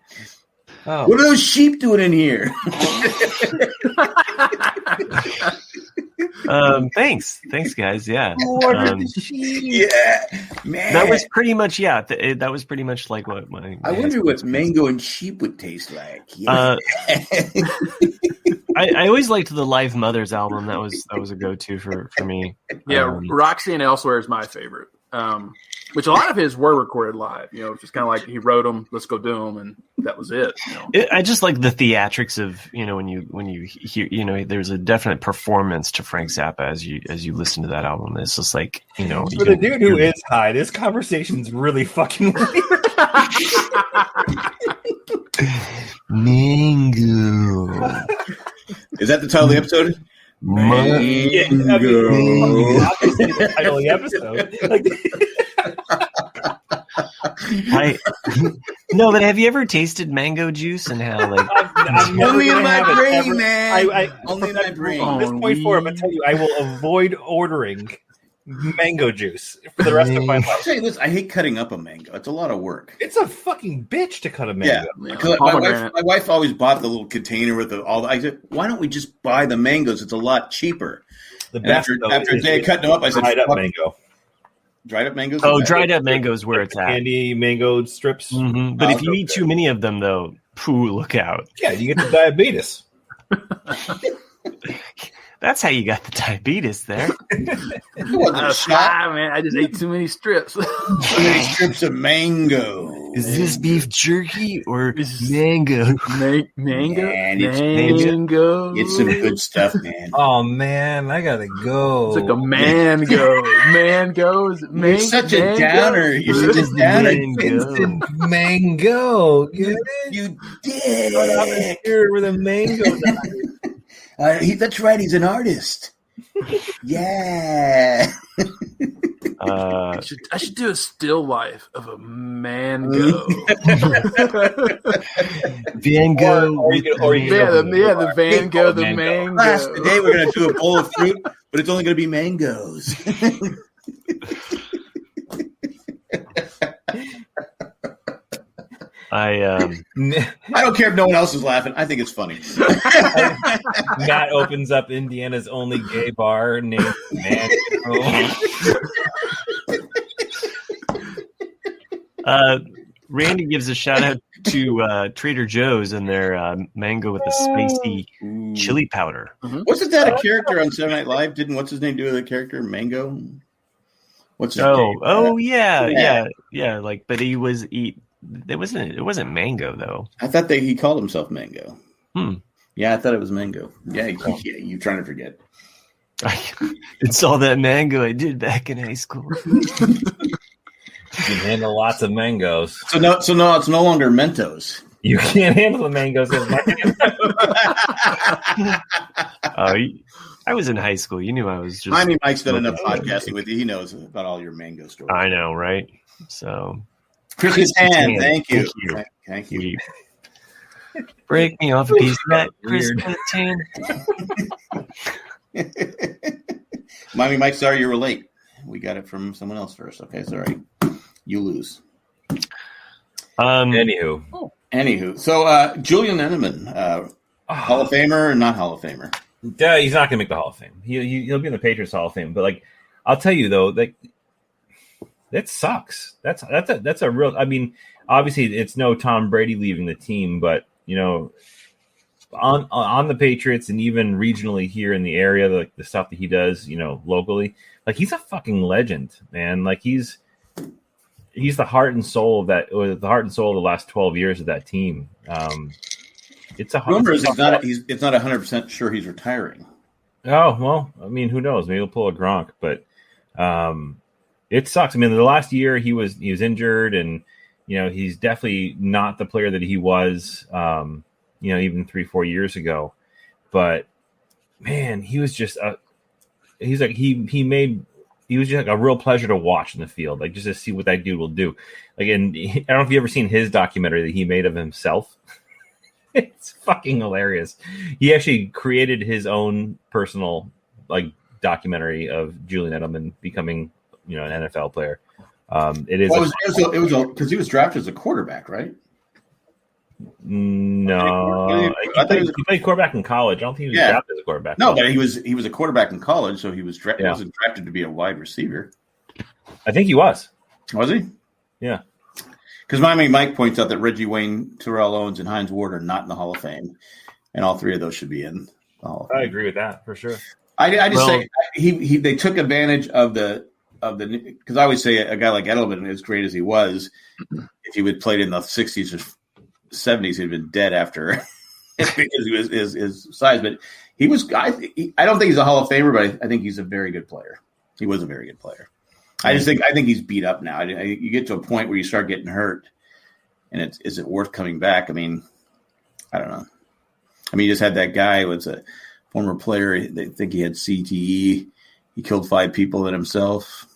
Speaker 4: Oh.
Speaker 1: What are those sheep doing in here?
Speaker 2: Thanks, guys. Yeah,
Speaker 1: yeah, man.
Speaker 2: That was pretty much that was pretty much like what my
Speaker 1: I wonder what mango and sheep would taste like. Yeah.
Speaker 2: I always liked the Live Mothers album. That was a go-to for me.
Speaker 3: Yeah, Roxy and Elsewhere is my favorite. Which a lot of his were recorded live, just kind of like he wrote them, let's go do them, and that was it.
Speaker 2: I just like the theatrics of when you hear there's a definite performance to Frank Zappa as you listen to that album. It's just like
Speaker 4: for the dude who is high, this conversation's really fucking weird.
Speaker 2: Mango.
Speaker 1: Is that the title of the episode?
Speaker 2: Mango.
Speaker 4: Obviously the title of the episode.
Speaker 2: No, but have you ever tasted mango juice and how
Speaker 4: I'm
Speaker 1: only in my brain, man. Only in my brain.
Speaker 4: From this point forward, I tell you, I will avoid ordering mango juice for the rest of my life.
Speaker 1: I'll tell you this, I hate cutting up a mango. It's a lot of work.
Speaker 4: It's a fucking bitch to cut a mango.
Speaker 1: Yeah. My wife always bought the little container with all. I said, why don't we just buy the mangoes? It's a lot cheaper.
Speaker 4: The best
Speaker 1: after a day of cutting them up, I said,
Speaker 4: dried up mango.
Speaker 1: Dried up mangoes?
Speaker 2: Oh, dried up mangoes where it's at.
Speaker 4: Candy mango strips.
Speaker 2: Mm-hmm. But if you eat too many of them, though, look out.
Speaker 4: Yeah, you get the diabetes.
Speaker 2: That's how you got the diabetes there.
Speaker 3: Man, I just ate too many strips.
Speaker 1: Too many strips of mango.
Speaker 2: Is this beef jerky or mango?
Speaker 3: Mango?
Speaker 1: Man,
Speaker 3: mango.
Speaker 1: It's some good stuff, man.
Speaker 4: Oh, man, I gotta go.
Speaker 3: It's like a mango. Mangoes.
Speaker 1: You're such a downer. You're such a downer.
Speaker 4: Instant mango. Get it?
Speaker 1: You did.
Speaker 4: Right off the here with a mango.
Speaker 1: That's right. He's an artist. Yeah.
Speaker 3: I should do a still life of a mango.
Speaker 2: Van Gogh.
Speaker 3: The Van Gogh, the mango.
Speaker 1: Class, today we're going to do a bowl of fruit, but it's only going to be mangoes.
Speaker 2: I
Speaker 1: don't care if no one else is laughing. I think it's funny.
Speaker 4: Matt opens up Indiana's only gay bar named Mango.
Speaker 2: Randy gives a shout out to Trader Joe's and their mango with the spicy chili powder.
Speaker 1: Mm-hmm. Wasn't that a character on Saturday Night Live? Didn't what's his name do with the character Mango? What's his name?
Speaker 2: Oh yeah. Like, but he was It wasn't Mango though.
Speaker 1: I thought he called himself Mango. Yeah, I thought it was Mango. Yeah, you're trying to forget.
Speaker 2: It's all that mango I did back in high school.
Speaker 4: You can handle lots of mangoes.
Speaker 1: So no, it's no longer Mentos.
Speaker 4: You can't handle the mangoes.
Speaker 2: I was in high school. You knew I was just.
Speaker 1: Miami Mike's done enough podcasting with you. He knows about all your mango stories.
Speaker 2: I know, right? So,
Speaker 1: Christmas Tan, thank you. Thank you.
Speaker 2: Break me off a piece of that Christmas Tan.
Speaker 1: Miami Mike, sorry you were late. We got it from someone else first. Okay, sorry. You lose.
Speaker 4: Anywho.
Speaker 1: So Julian Edelman Hall of Famer or not Hall of Famer?
Speaker 4: He's not going to make the Hall of Fame. He'll be in the Patriots Hall of Fame. But like, I'll tell you though, like that sucks. That's a real. I mean, obviously it's no Tom Brady leaving the team, but you know, on the Patriots and even regionally here in the area, like the stuff that he does, you know, locally, like he's a fucking legend, man. Like he's the heart and soul of that, or the heart and soul of the last 12 years of that team. It's a
Speaker 1: rumor is it's not 100% sure he's retiring.
Speaker 4: Oh well, I mean, who knows? Maybe he'll pull a Gronk, but it sucks. I mean, the last year he was injured, and you know he's definitely not the player that he was, you know, even 3-4 years ago. But man, he was just he was just like a real pleasure to watch in the field, like just to see what that dude will do. Like, and I don't know if you ever seen his documentary that he made of himself. It's fucking hilarious. He actually created his own personal like documentary of Julian Edelman becoming, you know, an NFL player. It was
Speaker 1: because he was drafted as a quarterback, right?
Speaker 4: No, he played quarterback in college. I don't think he was drafted as a quarterback.
Speaker 1: No, but he was a quarterback in college, so he wasn't drafted to be a wide receiver.
Speaker 4: I think he was.
Speaker 1: Was he?
Speaker 4: Yeah.
Speaker 1: Because Mike points out that Reggie Wayne, Terrell Owens, and Hines Ward are not in the Hall of Fame, and all three of those should be in the Hall of Fame.
Speaker 4: I agree with that for sure.
Speaker 1: I just say they took advantage of the because I always say a guy like Edelman, as great as he was, if he would played in the 60s or 70s, he'd been dead after because he was his size. But he was. I don't think he's a Hall of Famer, but I think he's a very good player. He was a very good player. I think he's beat up now. You get to a point where you start getting hurt, and is it worth coming back? I mean, I don't know. I mean, you just had that guy who was a former player. They think he had CTE. He killed 5 people in himself.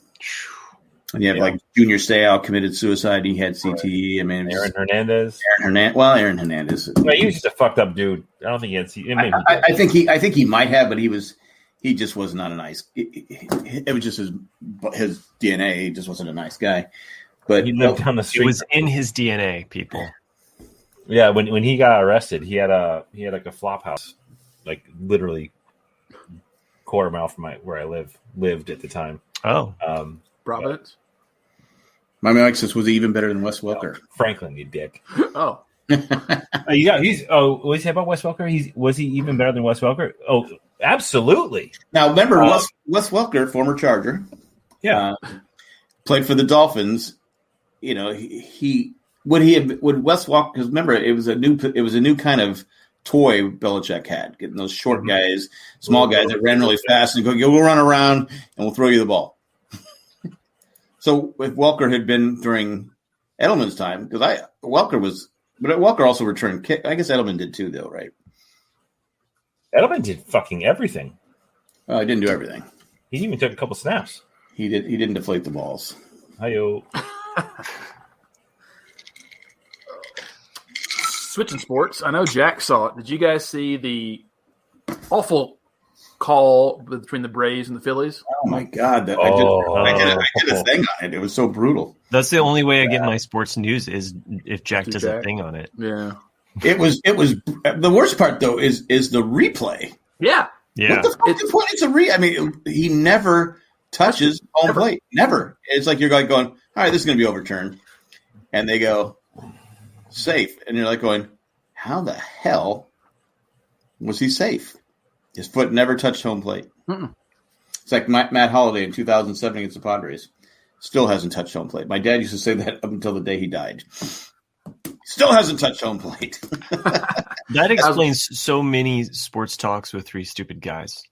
Speaker 1: And you have like Junior Seau committed suicide. He had CTE. I mean,
Speaker 4: Aaron Hernandez.
Speaker 1: Aaron Hernandez.
Speaker 4: No, he was just a fucked up dude. I don't think he had CTE.
Speaker 1: I think he might have, but he just was not a nice. It was just his DNA. He just wasn't a nice guy. But
Speaker 4: he lived down the street.
Speaker 2: It was in his DNA, people.
Speaker 4: Yeah, when he got arrested, he had like a flop house, like literally quarter mile from where I lived at the time.
Speaker 2: Oh,
Speaker 3: Providence.
Speaker 1: My Mike says, was he even better than Wes Welker?
Speaker 4: Franklin, you dick.
Speaker 3: Oh.
Speaker 4: What was he about Wes Welker? Was he even better than Wes Welker? Oh, absolutely.
Speaker 1: Now remember, Wes Welker, former Charger, played for the Dolphins. You know, would Wes Welker? Because remember, it was a new kind of toy Belichick had, getting those short guys, small guys that ran really fast and go, we'll run around and we'll throw you the ball. So if Welker had been during Edelman's time, because Welker also returned kick. I guess Edelman did too, though, right?
Speaker 4: Edelman did fucking everything.
Speaker 1: Well, he didn't do everything.
Speaker 4: He even took a couple snaps.
Speaker 1: He didn't deflate the balls.
Speaker 4: Hi-yo.
Speaker 3: Switching sports. I know Jack saw it. Did you guys see the awful call between the Braves and the Phillies?
Speaker 1: Oh my God! I did a thing on it. It was so brutal.
Speaker 2: That's the only way I get my sports news is if Jack does a thing on it.
Speaker 3: Yeah.
Speaker 1: It was the worst part though is the replay.
Speaker 3: Yeah.
Speaker 2: Yeah.
Speaker 1: What the fuck is the point? It's I mean, he never touches home plate. Never. It's like you're like going, all right, this is going to be overturned, and they go safe, and you're like going, how the hell was he safe? His foot never touched home plate.
Speaker 3: Mm-mm.
Speaker 1: It's like Matt Holliday in 2007 against the Padres. Still hasn't touched home plate. My dad used to say that up until the day he died. Still hasn't touched home plate.
Speaker 2: That explains so many sports talks with 3 stupid guys.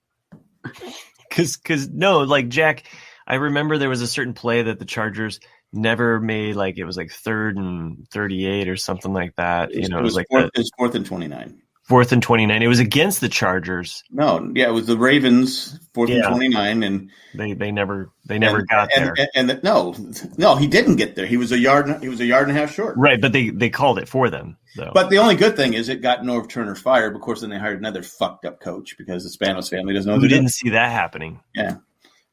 Speaker 2: Because no, like Jack, I remember there was a certain play that the Chargers never made. Like it was like 3rd and 38 or something like that.
Speaker 1: It was
Speaker 2: like
Speaker 1: it's 4th and 29.
Speaker 2: 4th and 29. It was against the Chargers.
Speaker 1: No, yeah, it was the Ravens 4th and 29, and
Speaker 2: they never got there.
Speaker 1: No, he didn't get there. He was a yard and a half short.
Speaker 2: Right, but they called it for them though.
Speaker 1: But the only good thing is it got Norv Turner fired. Of course, then they hired another fucked up coach because the Spanos family doesn't know.
Speaker 2: We didn't see that happening.
Speaker 1: Yeah,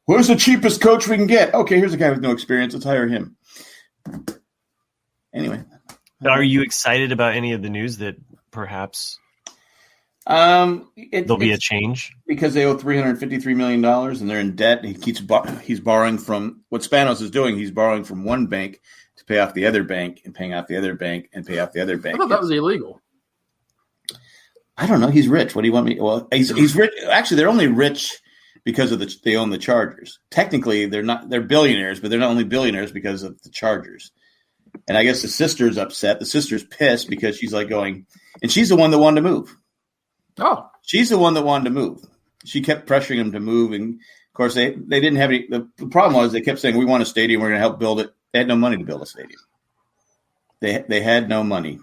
Speaker 1: where's the cheapest coach we can get? Okay, here's a guy with no experience. Let's hire him. Anyway,
Speaker 2: are you excited about any of the news that perhaps? There'll be a change
Speaker 1: because they owe $353 million and they're in debt. And he's borrowing from what Spanos is doing. He's borrowing from one bank to pay off the other bank and paying off the other bank and pay off the other bank.
Speaker 3: I thought that was illegal.
Speaker 1: I don't know. He's rich. What do you want me? Well, he's rich. Actually, they're only rich because of they own the Chargers. Technically, they're not. They're billionaires, but they're not only billionaires because of the Chargers. And I guess the sister's upset. The sister's pissed because she's like going, and she's the one that wanted to move.
Speaker 3: Oh,
Speaker 1: she's the one that wanted to move. She kept pressuring him to move, and of course they didn't have any. The problem was they kept saying, "We want a stadium. We're going to help build it." They had no money to build a stadium. They had no money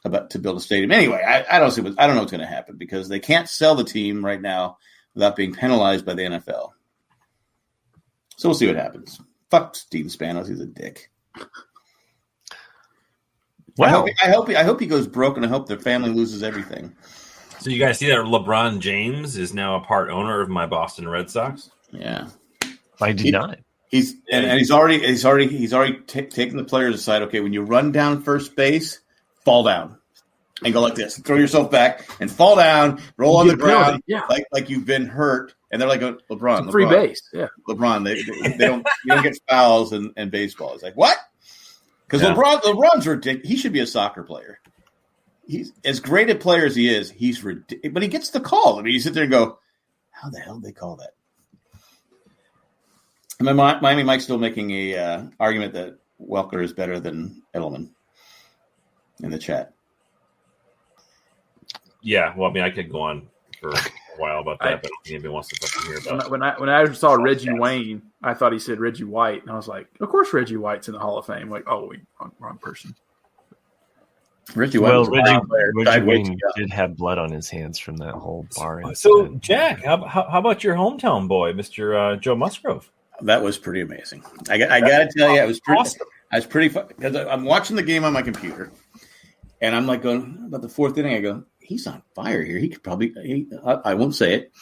Speaker 1: to build a stadium. Anyway, I don't know what's going to happen because they can't sell the team right now without being penalized by the NFL. So we'll see what happens. Fuck Steven Spanos. He's a dick. Wow. I hope he goes broke, and I hope their family loses everything.
Speaker 4: So you guys see that LeBron James is now a part owner of my Boston Red Sox?
Speaker 1: Yeah,
Speaker 2: I did not.
Speaker 1: He's already taken the players aside. Okay, when you run down first base, fall down and go like this. Throw yourself back and fall down. Roll on the ground, like you've been hurt. And they're like, LeBron,
Speaker 3: free base, yeah.
Speaker 1: LeBron, they don't you don't get fouls in baseball. It's like what? Because LeBron's ridiculous. He should be a soccer player. He's as great a player as he is. He's ridiculous, but he gets the call. I mean, you sit there and go, "How the hell did they call that?" I mean, Miami Mike's still making a argument that Welker is better than Edelman in the chat.
Speaker 4: Yeah, well, I mean, I could go on for a while about that, but anybody wants to fucking hear about it.
Speaker 3: When I saw Reggie Wayne, I thought he said Reggie White, and I was like, of course Reggie White's in the Hall of Fame. Like, wrong person.
Speaker 1: Reggie Wayne
Speaker 2: did have blood on his hands from that whole bar incident.
Speaker 4: So, Jack, how about your hometown boy, Mr. Joe Musgrove?
Speaker 1: That was pretty amazing. I got to tell you, it was pretty awesome. I was pretty fun because I'm watching the game on my computer, and I'm like going about the fourth inning. I go, he's on fire here. He could probably. I won't say it.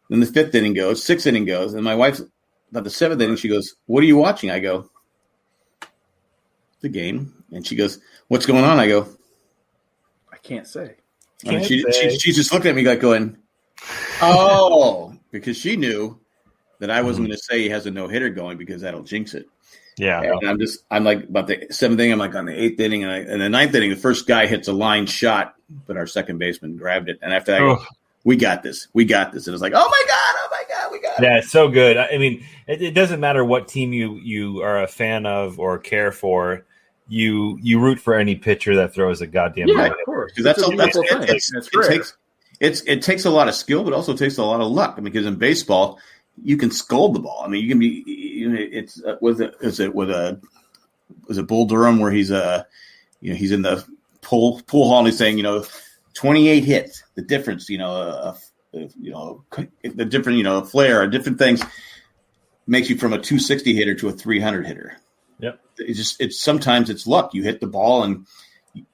Speaker 1: Then the fifth inning goes, sixth inning goes, and my wife's about the seventh inning. She goes, "What are you watching?" I go, "The game." And she goes, "What's going on?" I go,
Speaker 3: "I can't say."
Speaker 1: She's just looking at me like going, "Oh," because she knew that I wasn't going to say he has a no-hitter going because that'll jinx it.
Speaker 2: Yeah.
Speaker 1: And I'm like about the seventh inning. I'm like on the eighth inning, and the ninth inning, the first guy hits a line shot, but our second baseman grabbed it. And after that, I go, we got this. And it's like, oh my God, we got it.
Speaker 4: Yeah, it's so good. I mean, it doesn't matter what team you are a fan of or care for. You root for any pitcher that throws a goddamn
Speaker 3: ball. Yeah, of course.
Speaker 1: Because it takes a lot of skill, but also takes a lot of luck. I mean, because in baseball, you can scold the ball. I mean, you can be. Was it Bull Durham where he's he's in the pool hall and he's saying 28 hits, the difference the different a flare, different things makes you from a 260 hitter to a 300 hitter.
Speaker 4: Yep.
Speaker 1: It's sometimes it's luck. You hit the ball and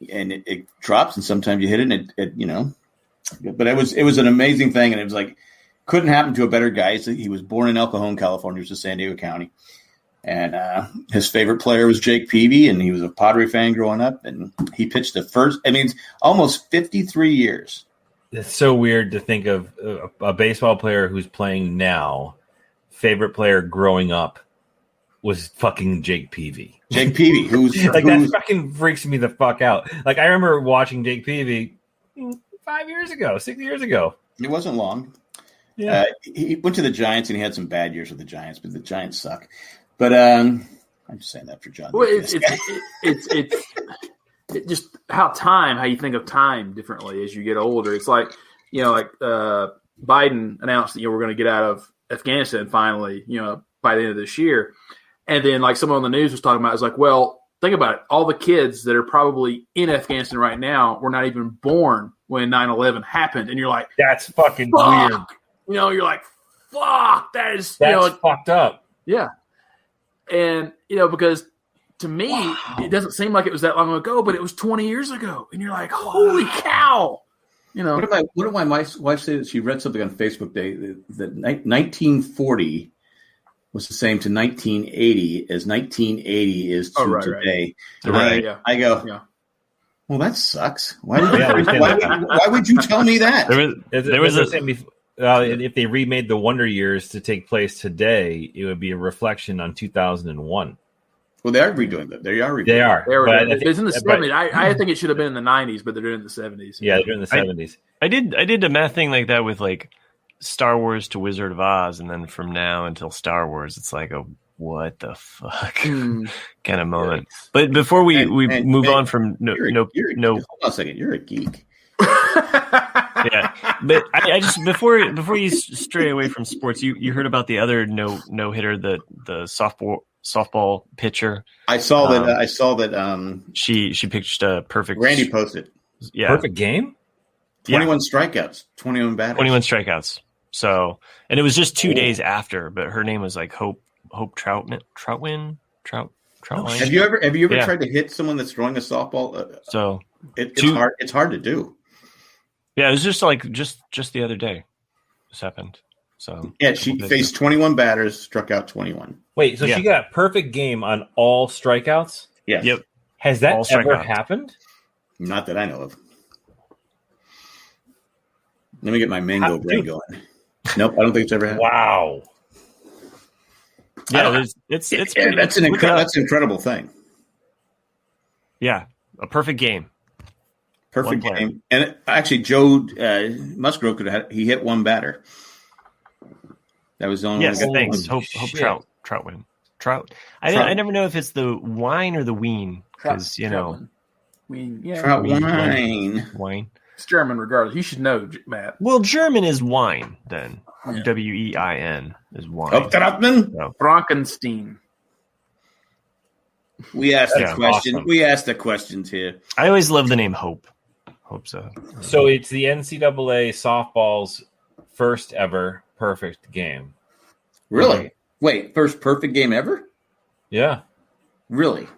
Speaker 1: it drops, and sometimes you hit it and it. But it was an amazing thing, and it was like. Couldn't happen to a better guy. He was born in El Cajon, California, which is San Diego County. And his favorite player was Jake Peavy, and he was a Padre fan growing up. And he pitched the first – it's almost 53 years.
Speaker 4: It's so weird to think of a baseball player who's playing now, favorite player growing up was fucking Jake Peavy.
Speaker 1: Jake Peavy,
Speaker 4: that fucking freaks me the fuck out. Like, I remember watching Jake Peavy 6 years ago.
Speaker 1: It wasn't long.
Speaker 4: Yeah.
Speaker 1: He went to the Giants, and he had some bad years with the Giants, but the Giants suck. But I'm just saying that for John.
Speaker 3: Well, it's just how you think of time differently as you get older. It's like Biden announced that we're going to get out of Afghanistan finally, by the end of this year, and then like someone on the news was talking about, it's like, well, think about it. All the kids that are probably in Afghanistan right now were not even born when 9/11 happened, and you're like,
Speaker 4: that's fucking weird.
Speaker 3: You're like, fuck, that's
Speaker 4: fucked up.
Speaker 3: Yeah. And, because to me, it doesn't seem like it was that long ago, but it was 20 years ago. And you're like, holy cow.
Speaker 1: What did my wife say that she read something on Facebook that 1940 was the same to 1980 as 1980 is to today.
Speaker 3: Right. Yeah.
Speaker 1: I go, Well, that sucks. Why would you tell me that?
Speaker 4: There was if they remade the Wonder Years to take place today, it would be a reflection on 2001.
Speaker 1: Well, they are redoing that. They are.
Speaker 3: It's in the 70s. I think it should have been in the 90s, but they're doing it in the 70s.
Speaker 4: Yeah, they're doing the 70s.
Speaker 2: I did a math thing like that with like Star Wars to Wizard of Oz, and then from now until Star Wars, it's like a what the fuck kind of moment. But before we move on from hold
Speaker 1: on a second, you're a geek.
Speaker 2: Yeah, but I just before you stray away from sports, you heard about the other no hitter, the softball pitcher.
Speaker 1: I saw that.
Speaker 2: She pitched a perfect.
Speaker 1: Randy posted.
Speaker 2: Yeah,
Speaker 4: perfect game.
Speaker 1: 21 strikeouts, 21 batters.
Speaker 2: 21 strikeouts. So, and it was just 2 days after, but her name was like Hope Troutwine.
Speaker 1: Have you ever tried to hit someone that's throwing a softball?
Speaker 2: So
Speaker 1: it's hard. It's hard to do.
Speaker 2: Yeah, it was just the other day this happened. So
Speaker 1: yeah, she faced 21 batters, struck out 21.
Speaker 4: Wait, so she got a perfect game on all strikeouts?
Speaker 1: Yes.
Speaker 2: Yep.
Speaker 4: Has that ever happened?
Speaker 1: Not that I know of. Let me get my mango brain going. Nope, I don't think it's ever happened.
Speaker 4: Wow.
Speaker 2: Yeah, that's an
Speaker 1: incredible thing.
Speaker 2: Yeah, a perfect game.
Speaker 1: Perfect game. And actually, Joe Musgrove he hit one batter. That was the only one.
Speaker 2: Yes, thanks. Hope Trout win. Trout. I never know if it's the wine or the ween because
Speaker 3: ween. Yeah,
Speaker 1: Trout wine.
Speaker 3: It's German, regardless. You should know, Matt.
Speaker 2: Well, German is wine then. Yeah. Wein is wine.
Speaker 3: Frankenstein.
Speaker 1: We asked the question. Awesome. We asked the questions here.
Speaker 2: I always love the name Hope. Hope so.
Speaker 4: So it's the NCAA softball's first ever perfect game.
Speaker 1: Really? Okay. Wait, first perfect game ever?
Speaker 4: Yeah.
Speaker 1: Really?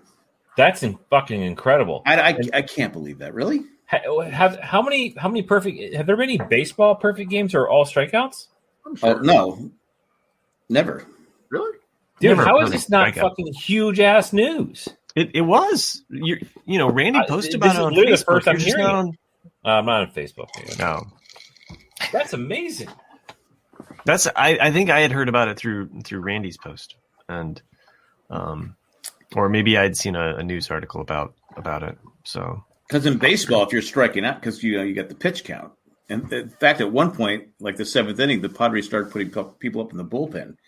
Speaker 4: That's fucking incredible.
Speaker 1: I can't believe that. Really?
Speaker 4: How many perfect? Have there been any baseball perfect games or all strikeouts?
Speaker 1: Sure. No, never.
Speaker 3: Really,
Speaker 4: dude? How is this not fucking huge ass news?
Speaker 2: It was. Randy posted about it on Facebook. The first I'm hearing.
Speaker 4: I'm not on Facebook.
Speaker 2: No,
Speaker 4: that's amazing.
Speaker 2: That's I think I had heard about it through Randy's post, and or maybe I'd seen a news article about it. So.
Speaker 1: Because in baseball, if you're striking out, because you got the pitch count, and in fact, at one point, like the seventh inning, the Padres started putting people up in the bullpen.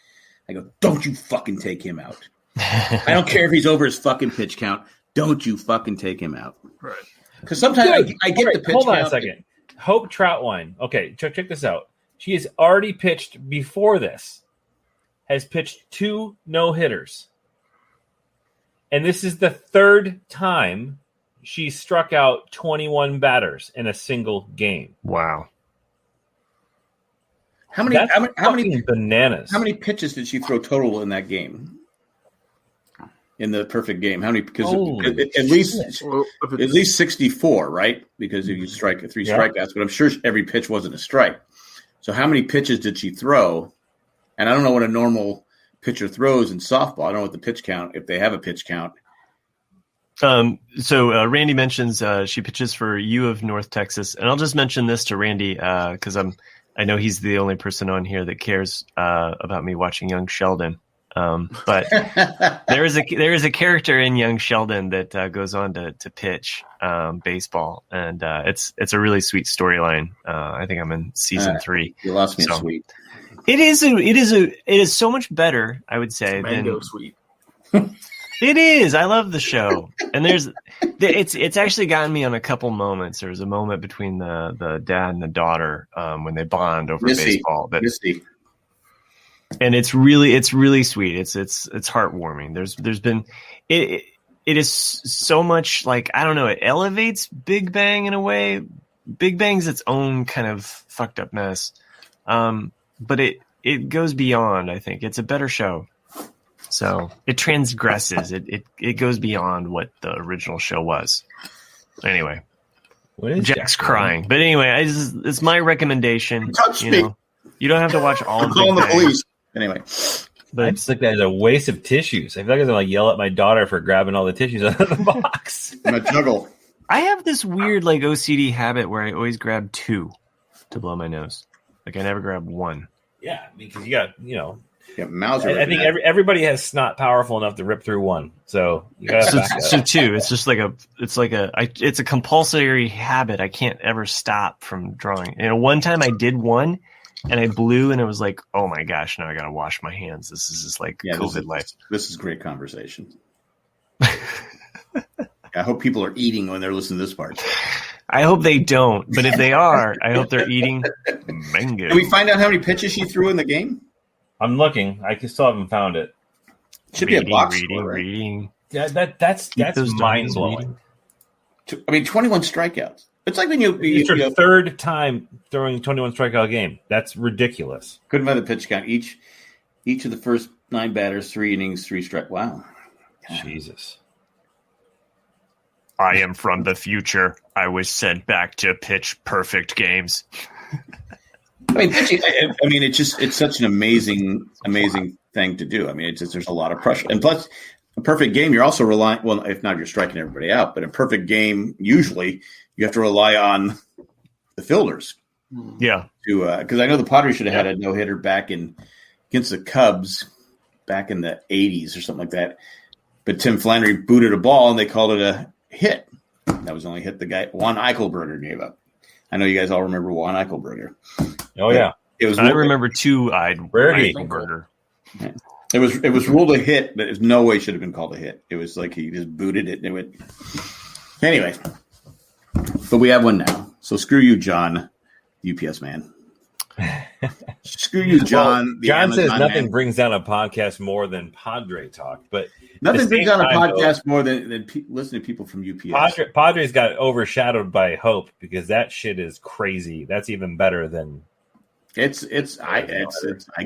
Speaker 1: I go, don't you fucking take him out! I don't care if he's over his fucking pitch count. Don't you fucking take him out!
Speaker 3: Right?
Speaker 1: Because sometimes I get the pitch count.
Speaker 4: Hold on a second. Hope Troutwine. Okay, check this out. She has already pitched before this. Has pitched 2 no-hitters, and this is the third time she struck out 21 batters in a single game.
Speaker 2: Wow.
Speaker 1: How many
Speaker 4: bananas?
Speaker 1: How many pitches did she throw total in that game? In the perfect game, how many? Because at least 64, right? Because if you strike 3 strikeouts, but I'm sure every pitch wasn't a strike. So how many pitches did she throw? And I don't know what a normal pitcher throws in softball. I don't know what the pitch count, if they have a pitch count.
Speaker 2: So Randy mentions she pitches for U of North Texas, and I'll just mention this to Randy because I know he's the only person on here that cares about me watching Young Sheldon. But there is a character in Young Sheldon that goes on to pitch baseball, and it's a really sweet storyline. I think I'm in season 3.
Speaker 1: You lost me at sweet.
Speaker 2: It is so much better, I would say,
Speaker 3: mango sweet.
Speaker 2: It is. I love the show, and it's actually gotten me on a couple moments. There's a moment between the dad and the daughter when they bond over baseball. And it's really sweet. It's heartwarming. There's been it is so much like, I don't know. It elevates Big Bang in a way. Big Bang's its own kind of fucked up mess, but it goes beyond. I think it's a better show. So it transgresses. It goes beyond what the original show was. Anyway, Jack's crying. But anyway, it's my recommendation.
Speaker 1: Touch me.
Speaker 2: You don't have to watch all of it.
Speaker 1: Calling the police. Anyway.
Speaker 4: But I just think that is a waste of tissues. I feel like I'm going to yell at my daughter for grabbing all the tissues out of the box.
Speaker 1: And a juggle.
Speaker 2: I have this weird like OCD habit where I always grab 2 to blow my nose. Like I never grab 1.
Speaker 4: Yeah, because you got
Speaker 1: Mauser.
Speaker 4: I think everybody has snot powerful enough to rip through 1. So you got
Speaker 2: so 2. It's just like it's a compulsory habit. I can't ever stop from drawing. One time I did 1 and I blew and it was like, oh my gosh, now I got to wash my hands. This is just like COVID life.
Speaker 1: This is great conversation. I hope people are eating when they're listening to this part.
Speaker 2: I hope they don't, but if they are, I hope they're eating mango.
Speaker 1: Did we find out how many pitches she threw in the game?
Speaker 4: I'm looking. I still haven't found it.
Speaker 1: Should be a box score, right?
Speaker 2: reading.
Speaker 4: Yeah, that's mind blowing.
Speaker 1: 21 strikeouts. It's like when
Speaker 4: it's your third time throwing 21 strikeout game. That's ridiculous.
Speaker 1: Couldn't find the pitch count. Each of the first 9 batters, 3 innings, 3 strike. Wow.
Speaker 4: Jesus.
Speaker 2: I am from the future. I was sent back to pitch perfect games.
Speaker 1: Pitching. It's such an amazing thing to do. There's a lot of pressure, and plus, a perfect game, you're also relying. Well, if not, you're striking everybody out. But a perfect game, usually, you have to rely on the fielders.
Speaker 2: Yeah.
Speaker 1: Because I know the Padres should have had a no hitter back against the Cubs back in the '80s or something like that. But Tim Flannery booted a ball, and they called it a hit. That was the only hit the guy Juan Eichelberger gave up. I know you guys all remember Juan Eichelberger.
Speaker 4: Oh yeah,
Speaker 1: it was.
Speaker 2: I remember 2-eyed Eichelberger.
Speaker 1: It was ruled a hit, but there's no way it should have been called a hit. It was like he just booted it and it went. Anyway, but we have one now. So screw you, John, UPS man. Screw you, John.
Speaker 4: Well, John says nothing brings down a podcast more than Padre talk, but
Speaker 1: nothing brings down a podcast more than listening to people from UPS.
Speaker 4: Padres got overshadowed by Hope because that shit is crazy. That's even better than.
Speaker 1: I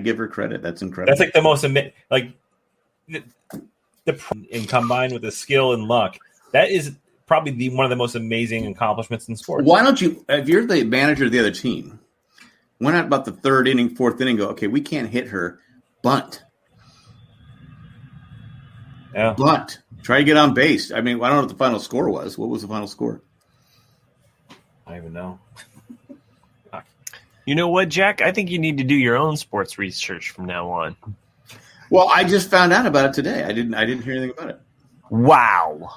Speaker 1: give her credit. That's incredible.
Speaker 4: That's like the most and combined with the skill and luck, that is probably one of the most amazing accomplishments in sports.
Speaker 1: Why don't you, if you're the manager of the other team, why not about the 3rd inning, 4th inning, go, okay, we can't hit her, bunt.
Speaker 4: Yeah.
Speaker 1: Bunt. Try to get on base. I don't know what the final score was. What was the final score?
Speaker 4: I don't even know.
Speaker 2: You know what, Jack? I think you need to do your own sports research from now on.
Speaker 1: Well, I just found out about it today. I didn't hear anything about it.
Speaker 2: Wow.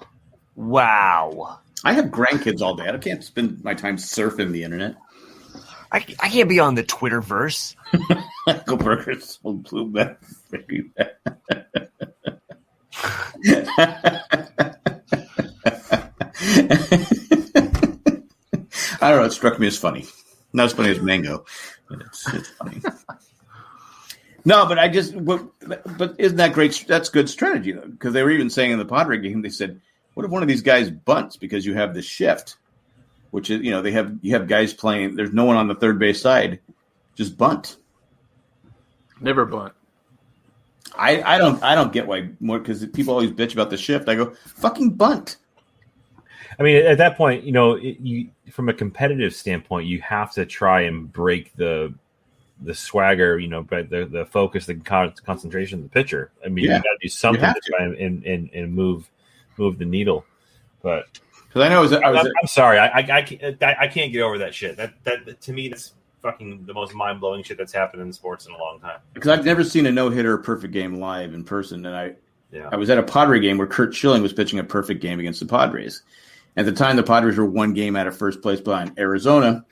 Speaker 1: I have grandkids all day. I can't spend my time surfing the internet.
Speaker 2: I can't be on the Twitterverse.
Speaker 1: Eichelberger's so blue back. I don't know. It struck me as funny. Not as funny as mango, but it's funny. No, but but isn't that great? That's good strategy though, because they were even saying in the Padre game, they said, "What if one of these guys bunts because you have the shift, which is you have guys playing. There's no one on the third base side, just bunt.
Speaker 3: Never bunt.
Speaker 1: I don't get why more because people always bitch about the shift. I go fucking bunt.
Speaker 4: At that point, from a competitive standpoint, you have to try and break the swagger, but the focus, the concentration of the pitcher. You got to do something to try and move the needle. But
Speaker 1: because I know
Speaker 4: I'm sorry, I can't get over that shit. That to me, that's fucking the most mind blowing shit that's happened in sports in a long time.
Speaker 1: Because I've never seen a no hitter, perfect game live in person, and I was at a Padre game where Curt Schilling was pitching a perfect game against the Padres. At the time, the Padres were 1 game out of first place behind Arizona,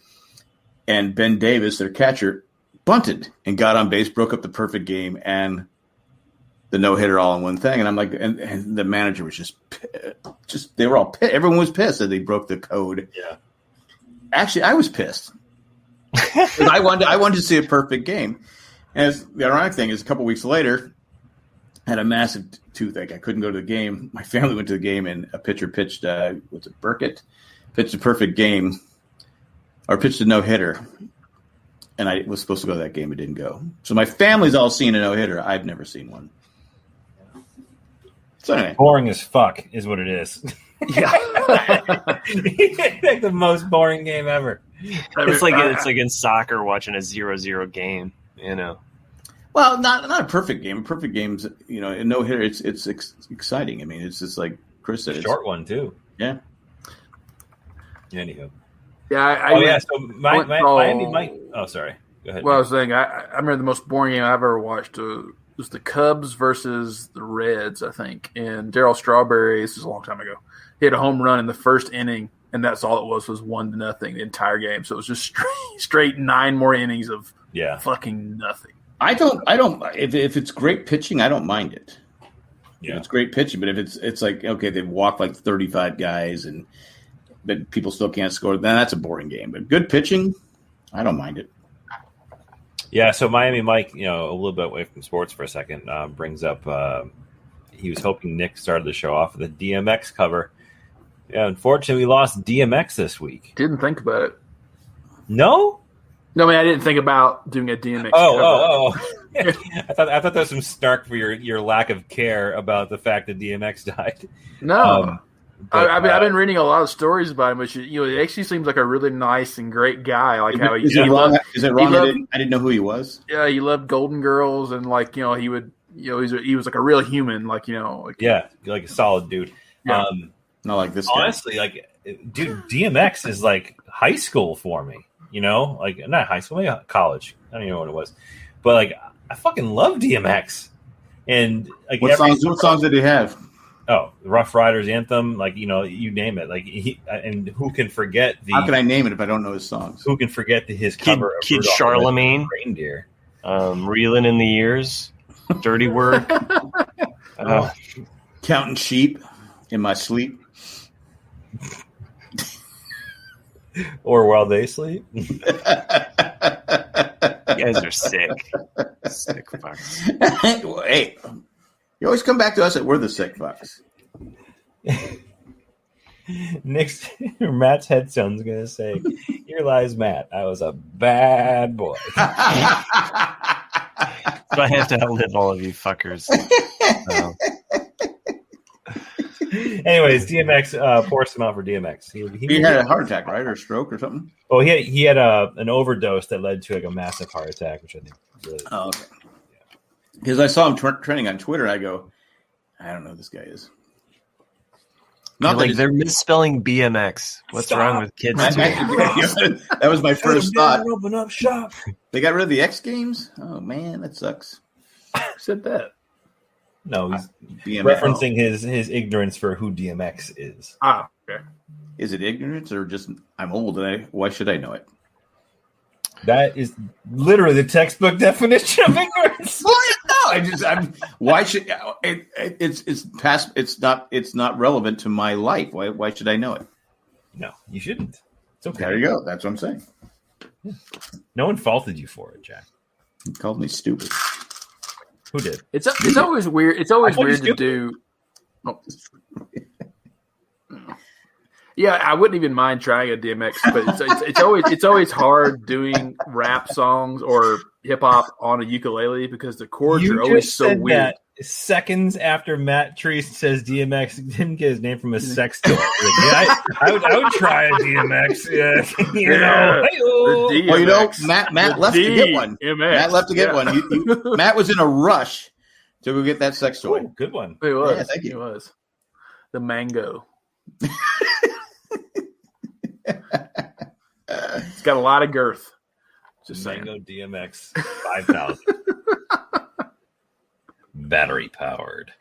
Speaker 1: and Ben Davis, their catcher, bunted and got on base, broke up the perfect game and the no-hitter all in one thing. And I'm like, and the manager was just they were all pissed. Everyone was pissed that they broke the code.
Speaker 4: Yeah.
Speaker 1: Actually, I was pissed. I wanted to see a perfect game. And the ironic thing is a couple weeks later, I had a massive toothache. I couldn't go to the game. My family went to the game, and a pitcher pitched, Burkett? Pitched a perfect game, or pitched a no-hitter. And I was supposed to go to that game. It didn't go. So my family's all seen a no-hitter. I've never seen one. So anyway.
Speaker 4: Boring as fuck is what it is.
Speaker 2: Yeah.
Speaker 4: Like the most boring game ever.
Speaker 2: It's like in soccer watching a 0-0 game,
Speaker 1: Well, not a perfect game. A perfect game's, a no-hitter, it's exciting. It's just like Chris said.
Speaker 4: Short one, too.
Speaker 1: Yeah.
Speaker 4: Anywho.
Speaker 3: Yeah.
Speaker 4: So Miami might. Oh, sorry. Go ahead.
Speaker 3: Well, I was saying, I remember the most boring game I've ever watched was the Cubs versus the Reds, I think. And Darryl Strawberry, this is a long time ago, he had a home run in the first inning, and that's all it was 1-0 the entire game. So it was just straight 9 more innings of fucking nothing.
Speaker 1: I don't. If it's great pitching, I don't mind it.
Speaker 4: Yeah,
Speaker 1: if it's great pitching, but if it's like okay, they've walked like 35 guys but people still can't score, then that's a boring game. But good pitching, I don't mind it.
Speaker 4: Yeah, so Miami Mike, a little bit away from sports for a second, brings up he was hoping Nick started the show off with a DMX cover. Yeah, unfortunately, we lost DMX this week.
Speaker 3: Didn't think about it.
Speaker 4: No?
Speaker 3: No, man, I didn't think about doing a DMX cover.
Speaker 4: Oh. I thought that was some snark for your lack of care about the fact that DMX died.
Speaker 3: No. I've been reading a lot of stories about him, which it actually seems like a really nice and great guy. Like how
Speaker 1: is it wrong? I didn't know who he was.
Speaker 3: Yeah, he loved Golden Girls, and he would he was like a real human, like a solid dude.
Speaker 4: Yeah.
Speaker 1: Not like this.
Speaker 4: Honestly,
Speaker 1: guy.
Speaker 4: Dude, DMX is like high school for me. Like not high school, maybe college. I don't even know what it was, but I fucking love DMX. And
Speaker 1: what songs did he have?
Speaker 4: Oh, the Rough Riders anthem, you name it. And who can forget
Speaker 1: How can I name it if I don't know his songs?
Speaker 4: Who can forget his cover of
Speaker 2: Kid Charlemagne,
Speaker 4: Reindeer,
Speaker 2: Reeling in the Years, Dirty Work,
Speaker 1: Counting Sheep in My Sleep,
Speaker 4: or While They Sleep.
Speaker 2: You guys are sick fucks.
Speaker 1: Hey. You always come back to us that we're the sick fucks.
Speaker 4: Next, Matt's headstone's going to say, "Here lies Matt. I was a bad boy."
Speaker 2: So I have to outlive all of you fuckers.
Speaker 4: Anyways, DMX, pour some out for DMX.
Speaker 1: He had a heart attack, right, or a stroke or something?
Speaker 4: Oh, he had an overdose that led to a massive heart attack, which I think really.
Speaker 1: Oh, okay. Because I saw him trending on Twitter, I go, I don't know who this guy is.
Speaker 2: They're misspelling BMX. What's wrong with kids?
Speaker 1: That was my first thought.
Speaker 4: Open up shop.
Speaker 1: They got rid of the X Games? Oh, man, that sucks.
Speaker 3: Who said that?
Speaker 4: No, he's
Speaker 1: BMX.
Speaker 4: referencing his ignorance for who DMX is.
Speaker 3: Ah, okay.
Speaker 1: Is it ignorance or just I'm old and why should I know it?
Speaker 4: That is literally the textbook definition of ignorance.
Speaker 1: Why should it's past? It's not relevant to my life. Why should I know it?
Speaker 4: No, you shouldn't. It's okay.
Speaker 1: There you go. That's what I'm saying.
Speaker 4: No one faulted you for it, Jack.
Speaker 1: He called me stupid.
Speaker 4: Who did?
Speaker 3: It's always weird. It's always weird to do. Oh. Yeah, I wouldn't even mind trying a DMX, but it's always hard doing rap songs or hip hop on a ukulele because the chords are always so weird.
Speaker 4: That seconds after Matt Treese says DMX didn't get his name from a sex toy. I would try a DMX. Yeah,
Speaker 1: Well, Matt left to get one. Matt left to get one. Matt was in a rush to go get that sex toy.
Speaker 4: Ooh, good one.
Speaker 3: It was.
Speaker 1: Yeah, thank you.
Speaker 3: It was the mango. It's got a lot of girth. Just
Speaker 4: Mango
Speaker 3: saying.
Speaker 4: DMX 5000. Battery powered.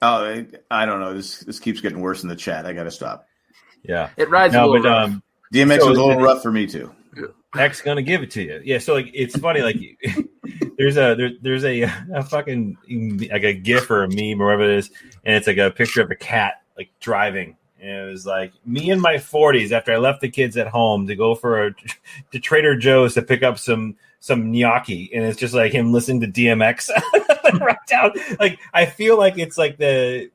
Speaker 1: Oh, I don't know. This keeps getting worse in the chat. I got to stop.
Speaker 4: Yeah,
Speaker 3: it rides a little rough.
Speaker 1: DMX was a little rough for me too.
Speaker 4: X gonna give it to you. Yeah, so it's funny. There's a fucking a GIF or a meme or whatever it is, and it's a picture of a cat driving. And it was me in my 40s after I left the kids at home to go to Trader Joe's to pick up some gnocchi, and it's just him listening to DMX right down. I feel like it's the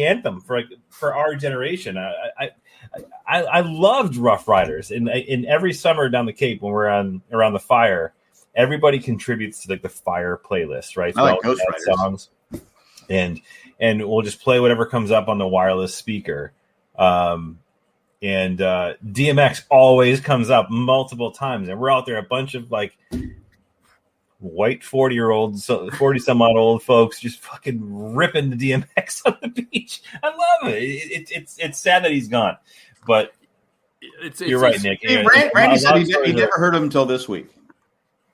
Speaker 4: anthem for our generation. I loved Rough Riders, and in every summer down the Cape when we're around the fire, everybody contributes to the fire playlist, right?
Speaker 1: I like Ghost Riders
Speaker 4: songs, and we'll just play whatever comes up on the wireless speaker. And DMX always comes up multiple times, and we're out there, a bunch of white 40 some odd old folks just fucking ripping the DMX on the beach. I love it. It's sad that he's gone, but You're right, Nick.
Speaker 1: Randy said he never heard him until this week.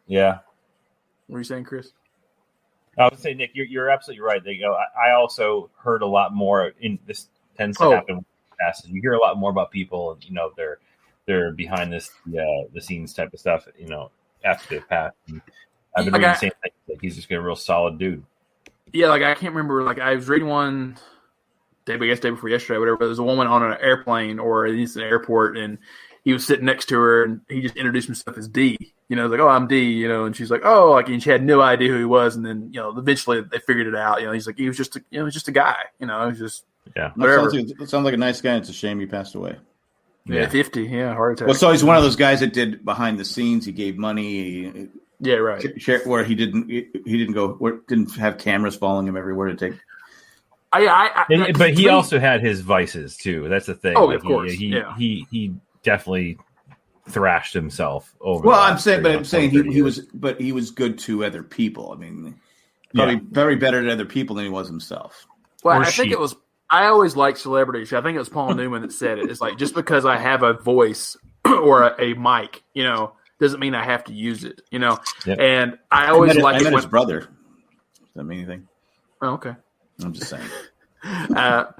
Speaker 4: Yeah.
Speaker 3: What are you saying, Chris?
Speaker 4: I would say, Nick, you're absolutely right. I also heard a lot more. In this tends to happen with passes. You hear a lot more about people, they're behind the scenes type of stuff, after they've passed. And I've been reading the same thing. Like he's just a real solid dude.
Speaker 3: Yeah, I can't remember. I was reading one day before yesterday, whatever. But there's a woman on an airplane or at least an airport, and he was sitting next to her, and he just introduced himself as D. Like, oh, I'm D. And she's like, oh, and she had no idea who he was, and then eventually they figured it out. He's like, he was just a guy. He was just whatever.
Speaker 1: Sounds like a nice guy. It's a shame he passed away.
Speaker 3: Yeah, 50. Yeah, heart attack.
Speaker 1: Well, so he's one of those guys that did behind the scenes. He gave money.
Speaker 3: Yeah, right.
Speaker 1: Where he didn't have cameras following him everywhere to take.
Speaker 4: But he also had his vices too. That's the thing.
Speaker 3: Oh, of course.
Speaker 4: He definitely thrashed himself over.
Speaker 1: Well, I'm saying he was good to other people. I mean, probably very better to other people than he was himself.
Speaker 3: Well, think it was. I always liked celebrities. I think it was Paul Newman that said it. It's like, just because I have a voice or a mic, doesn't mean I have to use it. Yep. And I always liked
Speaker 1: his brother. Does that mean anything?
Speaker 3: Oh, okay.
Speaker 1: I'm just saying.
Speaker 3: But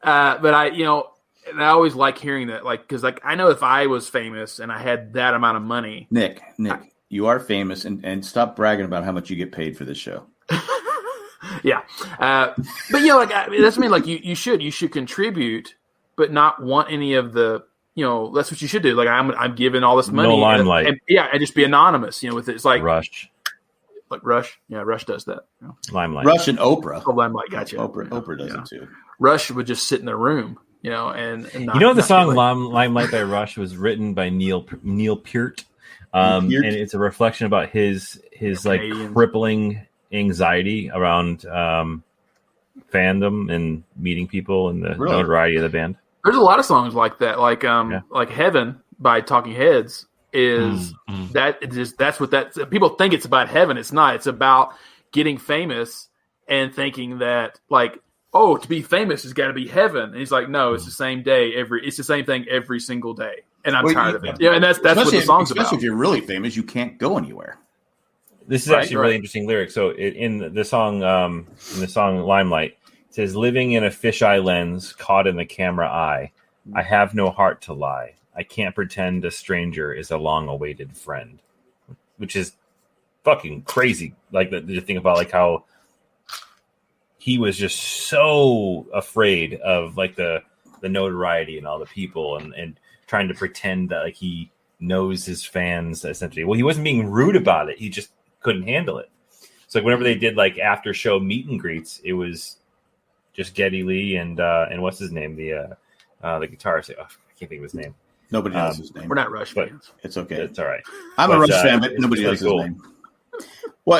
Speaker 3: I always like hearing that, because I know if I was famous and I had that amount of money,
Speaker 1: Nick, you are famous, and stop bragging about how much you get paid for this show.
Speaker 3: Yeah, but that's you should contribute, but not want any of the that's what you should do. I'm giving all this money,
Speaker 4: no limelight,
Speaker 3: and just be anonymous. With it, it's like
Speaker 4: Rush.
Speaker 3: Like Rush, yeah, Rush does that.
Speaker 4: Limelight.
Speaker 1: Rush and Oprah.
Speaker 3: Oh, Limelight, gotcha.
Speaker 1: Oprah does it too.
Speaker 3: Rush would just sit in the room, and
Speaker 4: not, the song "Limelight" by Rush was written by Neil Peart, and it's a reflection about his crippling anxiety around fandom and meeting people and the notoriety of the band.
Speaker 3: There's a lot of songs like that, like "Heaven" by Talking Heads. That's what people think it's about heaven. It's not. It's about getting famous and thinking that to be famous has got to be heaven. And he's like, no, it's the same day it's the same thing every single day. And I'm tired of it. Yeah, and that's what the song's about.
Speaker 1: Especially if you're really famous, you can't go anywhere.
Speaker 4: This is actually a really interesting lyric. So in the song Limelight, it says, "Living in a fisheye lens, caught in the camera eye, I have no heart to lie. I can't pretend a stranger is a long-awaited friend," which is fucking crazy. To think about how he was just so afraid of the notoriety and all the people and trying to pretend that he knows his fans essentially. Well, he wasn't being rude about it. He just couldn't handle it. So whenever they did after show meet and greets, it was just Geddy Lee and what's his name, the guitarist. I can't think of his name.
Speaker 1: Nobody knows his name.
Speaker 3: We're not Rush fans.
Speaker 1: It's okay.
Speaker 4: It's all right.
Speaker 1: I'm a Rush fan, but nobody knows his name. Well,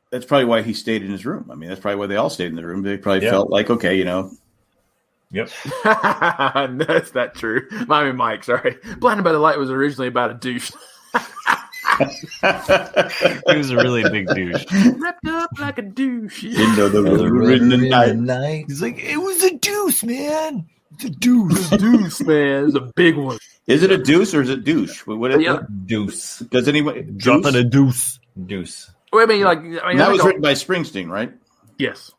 Speaker 1: that's probably why he stayed in his room. I mean, that's probably why they all stayed in the room. They probably felt like, okay,
Speaker 4: Yep.
Speaker 3: That's not true. Mike, sorry. Blinded by the Light was originally about a douche.
Speaker 2: He was a really big douche.
Speaker 3: Wrapped up like a douche.
Speaker 1: Into the night.
Speaker 2: He's like, it was a deuce, man. It's a deuce.
Speaker 3: Deuce, man. It's a big one.
Speaker 1: Is it a deuce or is it douche? What
Speaker 4: deuce.
Speaker 1: Does anybody
Speaker 2: dropping a deuce?
Speaker 4: Deuce.
Speaker 3: Well,
Speaker 1: that was written by Springsteen, right?
Speaker 3: Yes.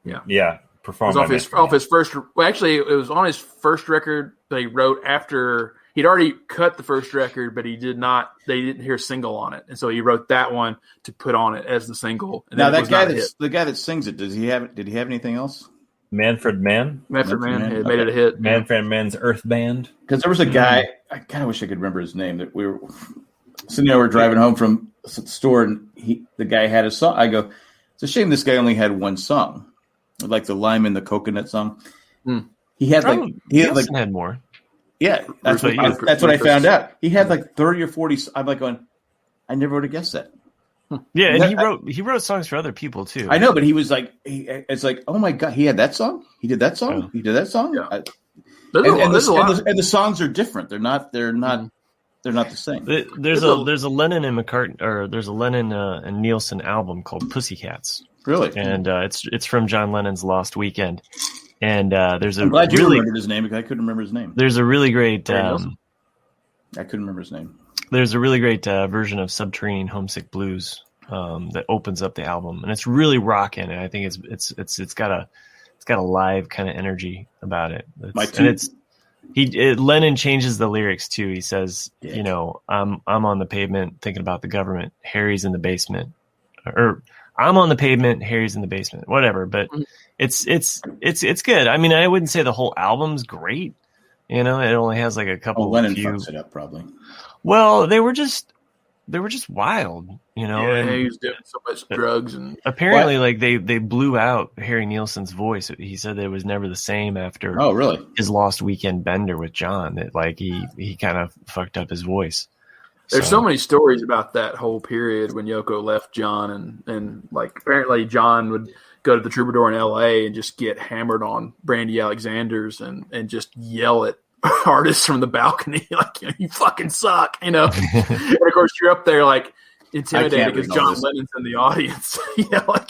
Speaker 3: Yeah.
Speaker 4: Yeah.
Speaker 3: Performed off his first. Well, actually, it was on his first record that he wrote after he'd already cut the first record, but he did not. They didn't hear a single on it, and so he wrote that one to put on it as the single. And
Speaker 1: now that guy the guy that sings it, did he have anything else?
Speaker 4: Manfred Mann
Speaker 3: made it a hit.
Speaker 4: Manfred Mann's Earth Band.
Speaker 1: Because there was a guy, I kind of wish I could remember his name. That we were sitting there, we're driving home from the store, and the guy had a song. I go, it's a shame this guy only had one song, like the lime and the coconut song. He had
Speaker 2: had more.
Speaker 1: Yeah, that's what I found out. He had 30 or 40. I'm going, I never would have guessed that.
Speaker 2: Yeah, and he wrote songs for other people too.
Speaker 1: I know, but he was it's like, oh my god, he had that song. He did that song. He did that song.
Speaker 3: Yeah.
Speaker 1: And the songs are different. They're not the same.
Speaker 2: There's a Lennon and McCartney, or there's a Lennon and Nielsen album called Pussycats.
Speaker 1: Really?
Speaker 2: And it's from John Lennon's Lost Weekend. And there's a
Speaker 1: I'm glad you remembered his name because I couldn't remember his name.
Speaker 2: There's a really great.
Speaker 1: I couldn't remember his name.
Speaker 2: There's a really great version of Subterranean Homesick Blues that opens up the album, and it's really rocking. And I think it's got a live kind of energy about it. Lennon changes the lyrics too. He says, you know, I'm on the pavement thinking about the government. Harry's in the basement, or I'm on the pavement. Harry's in the basement. Whatever, but it's good. I mean, I wouldn't say the whole album's great. You know, it only has like a couple.
Speaker 1: Lennon fucks it up probably.
Speaker 2: Well, they were just wild, you know.
Speaker 3: Yeah,
Speaker 2: and
Speaker 3: he was doing so much drugs and
Speaker 2: apparently, like they blew out Harry Nilsson's voice. He said that it was never the same after.
Speaker 1: Oh, really?
Speaker 2: His Lost Weekend Bender with John. That like he kind of fucked up his voice.
Speaker 3: There's so many stories about that whole period when Yoko left John, and like apparently John would go to the Troubadour in L.A. and just get hammered on Brandy Alexander's and just yell at artists from the balcony like, you know, you fucking suck, you know. And of course you're up there like intimidated because John Lennon's in the audience. Yeah, like.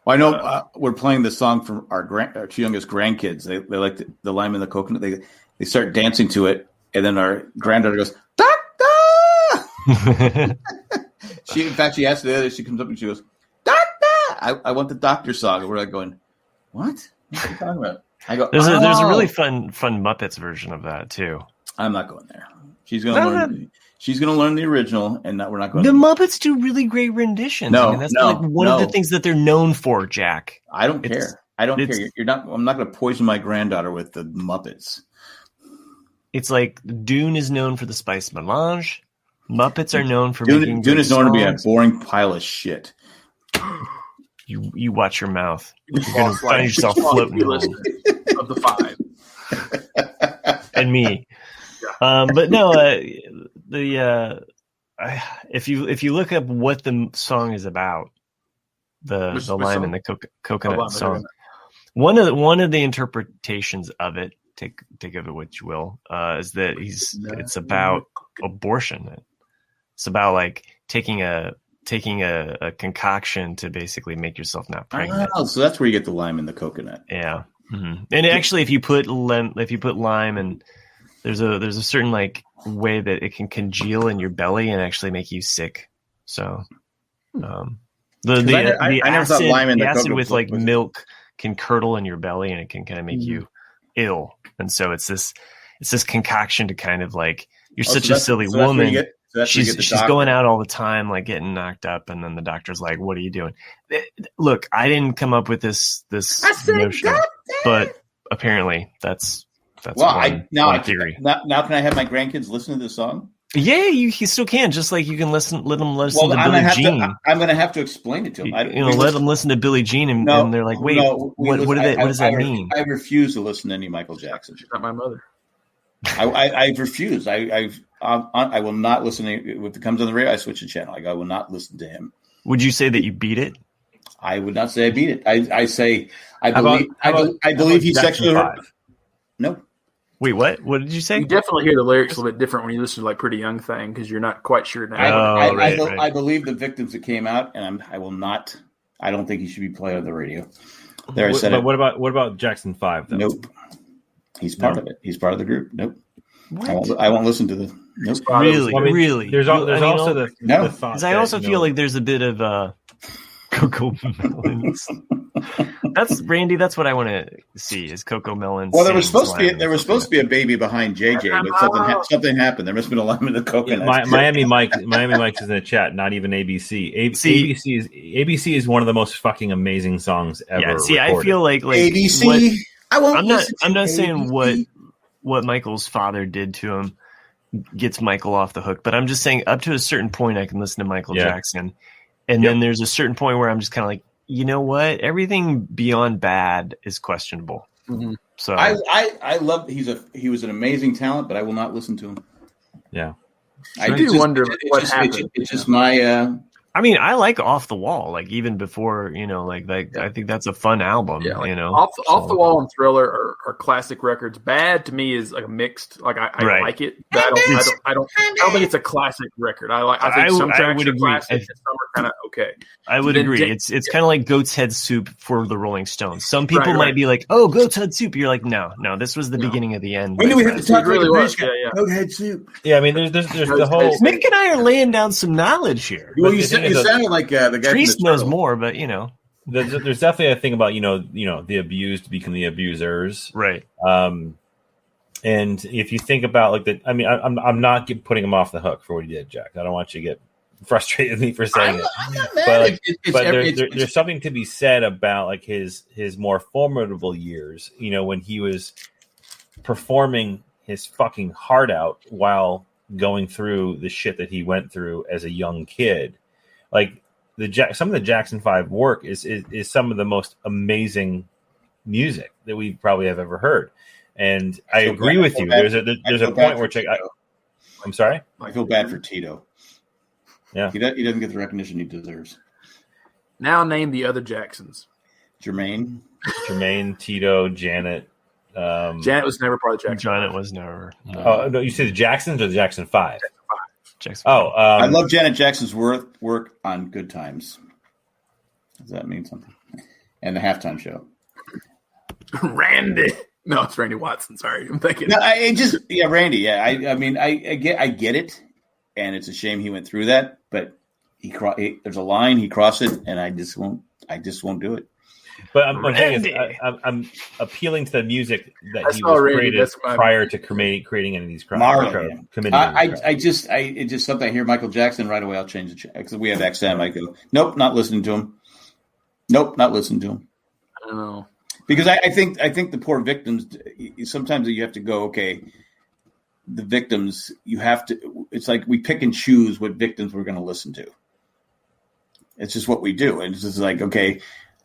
Speaker 1: Well, I know we're playing the song from our two youngest grandkids. They like the Lime in the Coconut. They start dancing to it, and then our granddaughter goes, "Doctor!" She asked the other. She comes up and she goes, "Doctor! I want the doctor song." And we're like going, "What? What are you talking about?" I go,
Speaker 2: there's a really fun Muppets version of that too.
Speaker 1: I'm not going there. She's going to learn. She's going to learn the original, and we're not going.
Speaker 2: The Muppets do really great renditions.
Speaker 1: No,
Speaker 2: I mean, that's one of the things that they're known for, Jack.
Speaker 1: I don't care. I don't care. You're not. I'm not going to poison my granddaughter with the Muppets.
Speaker 2: It's like Dune is known for the spice melange. Muppets are known for
Speaker 1: Dune is known to be a boring pile of shit.
Speaker 2: You watch your mouth. You're going to find yourself floating
Speaker 3: of the five.
Speaker 2: And me. Yeah. But no, if you look up what the song is about, the lime and the coconut song, one of the interpretations of it, take of it what you will, is that it's about abortion. It's about like taking a concoction to basically make yourself not pregnant.
Speaker 1: Oh, so that's where you get the lime and the coconut.
Speaker 2: Yeah, and actually, if you put lime and there's a certain like way that it can congeal in your belly and actually make you sick. So, the acid with like milk can curdle in your belly and it can kind of make you ill. And so it's this concoction to kind of like you're such a silly woman. She's going out all the time, like getting knocked up, and then the doctor's like, "What are you doing?" Look, I didn't come up with this notion, but apparently that's one theory.
Speaker 1: Now can I have my grandkids listen to this song?
Speaker 2: Yeah, you still can. Just like you can let them listen to Billie Jean.
Speaker 1: I'm going to have to explain it to them.
Speaker 2: Let them listen to Billie Jean, and they're like, "Wait, what does that mean?"
Speaker 1: I refuse to listen to any Michael Jackson.
Speaker 3: She's not my mother.
Speaker 1: I refuse. I will not listen to it. If it comes on the radio, I switch the channel. I will not listen to him.
Speaker 2: Would you say that you beat it?
Speaker 1: I would not say I beat it. I say I believe he's sexually harassed. No.
Speaker 2: Wait, what? What did you say?
Speaker 3: You definitely hear the lyrics a little bit different when you listen to like Pretty Young Thing because you're not quite sure now.
Speaker 1: I believe the victims that came out, and I will not. I don't think he should be played on the radio.
Speaker 4: What about Jackson 5? Though?
Speaker 1: Nope. He's part of it. He's part of the group. Nope. I won't listen to the. Nope.
Speaker 2: Really.
Speaker 4: There's also the thought.
Speaker 2: Because I also feel like there's a bit of Coco Melons. That's Randy. That's what I want to see is Coco Melons.
Speaker 1: Well, there was supposed to be a baby behind JJ, but something happened. There must have been a lime in the coconut.
Speaker 4: Miami Mike is in the chat. Not even ABC. ABC is one of the most fucking amazing songs ever. Yeah. See,
Speaker 2: recorded. I feel like
Speaker 1: ABC.
Speaker 2: I'm not saying what Michael's father did to him gets Michael off the hook, but I'm just saying up to a certain point I can listen to Michael Jackson, and then there's a certain point where I'm just kind of like, you know what? Everything beyond bad is questionable. Mm-hmm. So
Speaker 1: I love he was an amazing talent, but I will not listen to him.
Speaker 4: Yeah,
Speaker 3: I do wonder what happened.
Speaker 1: It's just my
Speaker 2: I mean, I like Off the Wall, like even before, I think that's a fun album,
Speaker 3: Yeah, Off the Wall and Thriller are classic records. Bad to me is like a mixed, like I like it, but I don't think it's a classic record. I think some tracks are classic and some are kind of okay.
Speaker 2: I would agree. It's kind of like Goat's Head Soup for the Rolling Stones. Some people might be like, "Oh, Goat's Head Soup." You're like, "No, this was the beginning of the end."
Speaker 1: When do we have to talk
Speaker 3: really
Speaker 1: about
Speaker 3: Goat's
Speaker 1: Head Soup?
Speaker 4: Yeah, I mean, there's the whole.
Speaker 2: Mick and I are laying down some knowledge here.
Speaker 1: Well, you sounded like the guy.
Speaker 2: Treese knows more, but
Speaker 4: there's definitely a thing about the abused become the abusers,
Speaker 2: right?
Speaker 4: And if you think about I'm not putting him off the hook for what he did, Jack. I don't want you to get frustrated with me for saying it. There's something to be said about like his more formidable years. When he was performing his fucking heart out while going through the shit that he went through as a young kid, like. Some of the Jackson 5 work is some of the most amazing music that we probably have ever heard, and I agree with you. There's a point where I'm sorry.
Speaker 1: I feel bad for Tito.
Speaker 4: Yeah,
Speaker 1: he doesn't get the recognition he deserves.
Speaker 3: Now name the other Jacksons.
Speaker 1: Jermaine,
Speaker 4: Tito, Janet.
Speaker 3: Janet was never part of Jackson.
Speaker 2: Janet was never.
Speaker 4: No. Oh no, you said the Jacksons or the Jackson 5?
Speaker 2: Jackson.
Speaker 1: I love Janet Jackson's work on Good Times. Does that mean something? And the halftime show.
Speaker 3: Randy. No, it's Randy Watson. Sorry, I'm thinking.
Speaker 1: No, Randy. Yeah, I mean, I get it, and it's a shame he went through that. But there's a line he crossed it, and I just won't do it.
Speaker 4: But I'm appealing to the music that he was created prior to creating any of these crimes. It's just something I hear Michael Jackson right away. I'll change the channel because we have XM. I go, nope, not listening to him. Nope, not listening to him.
Speaker 3: I don't know
Speaker 1: because I think the poor victims. Sometimes you have to go, okay. The victims, you have to. It's like we pick and choose what victims we're going to listen to. It's just what we do, and it's just like okay.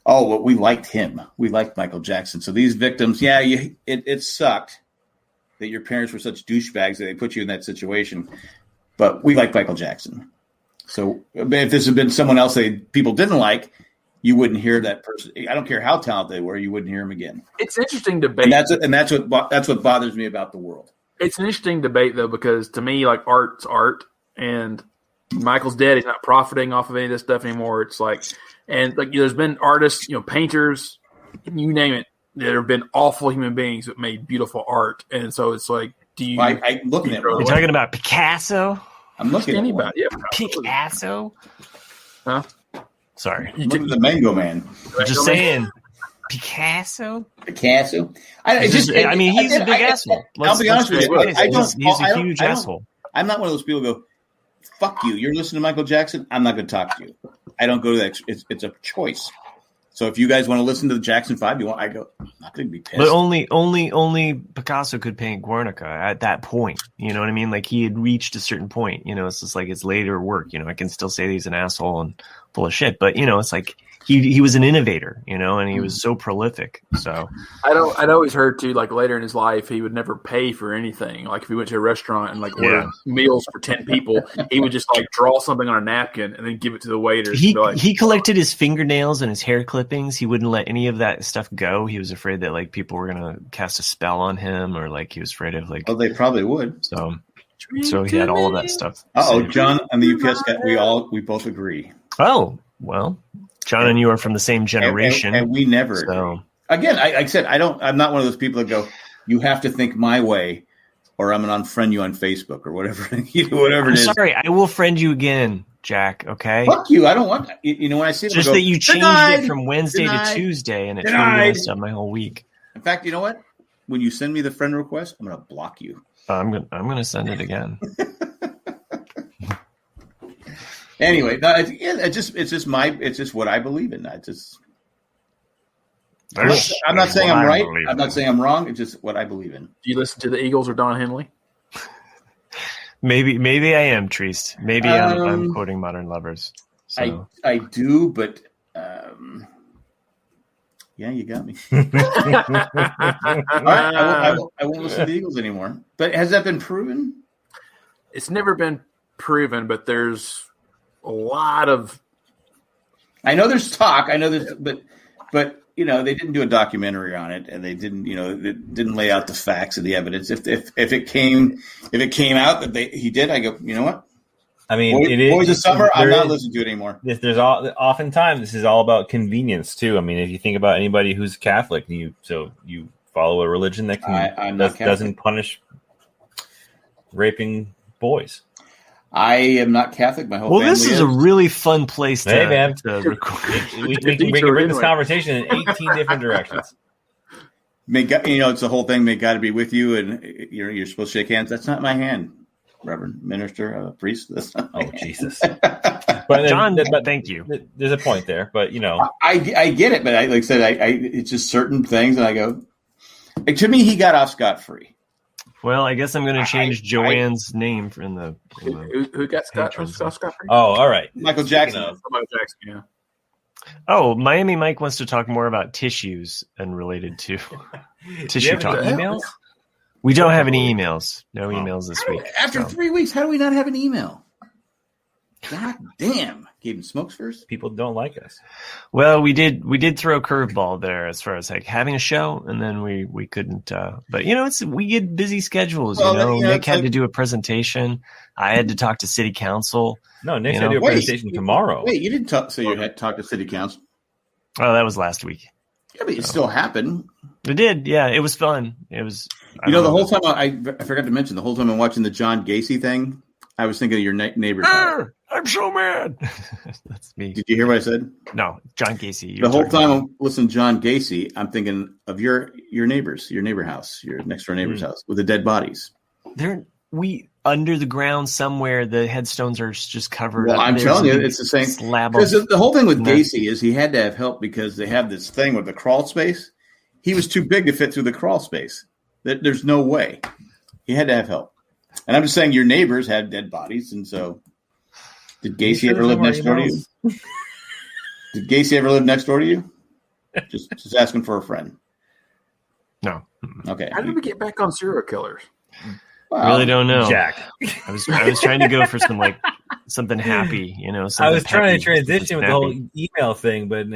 Speaker 1: Oh, well, we liked him. We liked Michael Jackson. So these victims, it sucked that your parents were such douchebags that they put you in that situation. But we like Michael Jackson. So if this had been someone else that people didn't like, you wouldn't hear that person. I don't care how talented they were, you wouldn't hear him again.
Speaker 3: It's interesting debate.
Speaker 1: And that's what bothers me about the world.
Speaker 3: It's an interesting debate though, because to me, like art's art, and Michael's dead. He's not profiting off of any of this stuff anymore. It's like. And like there's been artists, painters, you name it, that have been awful human beings that made beautiful art. And so it's like, do you?
Speaker 1: I'm looking at.
Speaker 2: You're talking about Picasso.
Speaker 1: I'm looking at
Speaker 3: anybody. Yeah,
Speaker 2: Picasso.
Speaker 3: Huh?
Speaker 2: Sorry.
Speaker 1: Look at the Mango Man.
Speaker 2: I'm just saying, Picasso.
Speaker 1: He's
Speaker 2: a big asshole.
Speaker 1: I'll be honest with you.
Speaker 2: He's a huge asshole.
Speaker 1: I'm not one of those people who go, fuck you. You're listening to Michael Jackson. I'm not going to talk to you. I don't go to that. It's a choice. So if you guys want to listen to the Jackson 5, I go, I'm not going to be pissed.
Speaker 2: But only Picasso could paint Guernica at that point. You know what I mean? Like he had reached a certain point. It's just like it's later work. I can still say he's an asshole and full of shit. But it's like he was an innovator. And he was so prolific. So
Speaker 3: I'd always heard too. Like later in his life, he would never pay for anything. Like if he went to a restaurant and ordered meals for 10 people, he would just draw something on a napkin and then give it to the waiters.
Speaker 2: He collected his fingernails and his hair clippings. He wouldn't let any of that stuff go. He was afraid that people were gonna cast a spell on him, or he was afraid of
Speaker 1: Oh, they probably would.
Speaker 2: So he had all of that stuff.
Speaker 1: John and the UPS guy, we both agree.
Speaker 2: Oh well. John and you are from the same generation,
Speaker 1: and we never. So again, I said I'm not one of those people that go. You have to think my way, or I'm going to unfriend you on Facebook or whatever. Whatever it is.
Speaker 2: Sorry, I will friend you again, Jack. Okay.
Speaker 1: Fuck you. I don't want. When I see
Speaker 2: just that you changed it from Wednesday to Tuesday, and it totally messed up my whole week.
Speaker 1: In fact, you know what? When you send me the friend request, I'm going to block you.
Speaker 2: I'm going to send it again.
Speaker 1: Anyway, it's just what I believe in. I'm not saying I'm right. I'm not saying I'm wrong. It's just what I believe in.
Speaker 3: Do you listen to the Eagles or Don Henley?
Speaker 2: Maybe I am, Treese. Maybe I'm quoting Modern Lovers. So.
Speaker 1: I do, but yeah, you got me. All right, I won't listen to the Eagles anymore. But has that been proven?
Speaker 3: It's never been proven, but there's a lot of.
Speaker 1: I know there's talk. I know there's, but they didn't do a documentary on it, and they didn't, they didn't lay out the facts and the evidence. If it came out that he did, I go, you know what?
Speaker 4: I mean,
Speaker 1: Boys of Summer. I'm not listening to it anymore.
Speaker 4: Oftentimes this is all about convenience too. I mean, if you think about anybody who's Catholic, you follow a religion that doesn't punish raping boys.
Speaker 1: I am not Catholic. My whole family
Speaker 2: this is a really fun place to record.
Speaker 4: We can bring this conversation in 18 different directions.
Speaker 1: May God, it's the whole thing. May God be with you, and you're supposed to shake hands. That's not my hand, Reverend Minister, priest. That's not my hand.
Speaker 4: Jesus.
Speaker 2: But John, thank you.
Speaker 4: There's a point there, but
Speaker 1: I get it, but like I said, it's just certain things, and I go. To me, he got off scot-free.
Speaker 2: Well, I guess I'm going to change Joanne's name in the.
Speaker 3: Who got scot-free?
Speaker 4: Oh, all right,
Speaker 1: Michael Jackson.
Speaker 3: Michael Jackson, yeah.
Speaker 2: Oh, Miami Mike wants to talk more about tissues and related to tissue talk.
Speaker 4: Emails?
Speaker 2: We don't have any emails. No emails this week.
Speaker 1: After 3 weeks, how do we not have an email? God damn. Gave him smokes first.
Speaker 4: People don't like us.
Speaker 2: Well, we did throw a curveball there as far as like having a show, and then we couldn't. But we get busy schedules. Nick had to do a presentation. I had to talk to city council.
Speaker 4: No, Nick's going to do a presentation tomorrow.
Speaker 1: Wait, you didn't talk? So you had to talk to city council?
Speaker 2: Oh, that was last week.
Speaker 1: Yeah, but it still happened.
Speaker 2: It did. Yeah, it was fun. It was.
Speaker 1: The whole time I forgot to mention, the whole time I'm watching the John Gacy thing, I was thinking of your neighbor's house.
Speaker 2: I'm so mad. That's me.
Speaker 1: Did you hear what I said?
Speaker 2: No, John Gacy.
Speaker 1: The whole time I'm listening to John Gacy, I'm thinking of your neighbors, your neighbor house, your next door neighbor's house with the dead bodies.
Speaker 2: We under the ground somewhere. The headstones are just covered.
Speaker 1: Well, I'm telling you, it's the same. Because the whole thing with Gacy is he had to have help because they have this thing with the crawl space. He was too big to fit through the crawl space. There's no way. He had to have help. And I'm just saying your neighbors had dead bodies, and so did Gacy ever live next door to you? Did Gacy ever live next door to you? Just asking for a friend.
Speaker 2: No.
Speaker 1: Okay.
Speaker 3: How did we get back on serial killers?
Speaker 2: Wow. Really don't know.
Speaker 4: Jack.
Speaker 2: I was trying to go for something happy,
Speaker 4: I was trying to transition with the whole email thing, but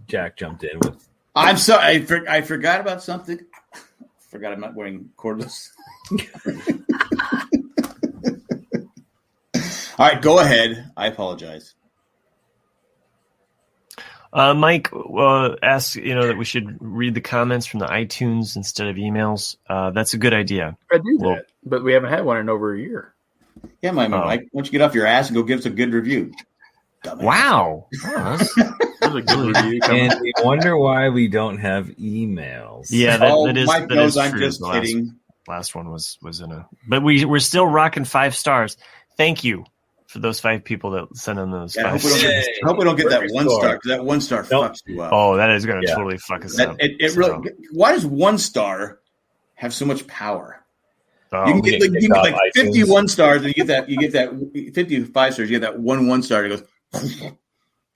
Speaker 4: Jack jumped in with.
Speaker 1: I'm sorry. I forgot about something. Forgot I'm not wearing cordless. All right, go ahead. I apologize.
Speaker 2: Mike asked, that we should read the comments from the iTunes instead of emails. That's a good idea.
Speaker 3: I do that, but we haven't had one in over a year.
Speaker 1: Yeah, Mike, why don't you get off your ass and go give us a good review? Dumbass.
Speaker 2: Wow.
Speaker 3: That's a good review.
Speaker 4: And we wonder why we don't have emails.
Speaker 2: Yeah, that is.
Speaker 1: Mike knows I'm just kidding.
Speaker 2: Last one was in a, but we're still rocking 5 stars. Thank you for those 5 people that sent in those 5 stars.
Speaker 1: I hope we don't get that 1 star because that 1 star fucks you up.
Speaker 2: Oh, that is going to totally fuck us up.
Speaker 1: Really. Why does 1 star have so much power?
Speaker 2: Oh,
Speaker 1: you can get like 51 stars, and you get that 55 stars. You get that 1 star. It goes.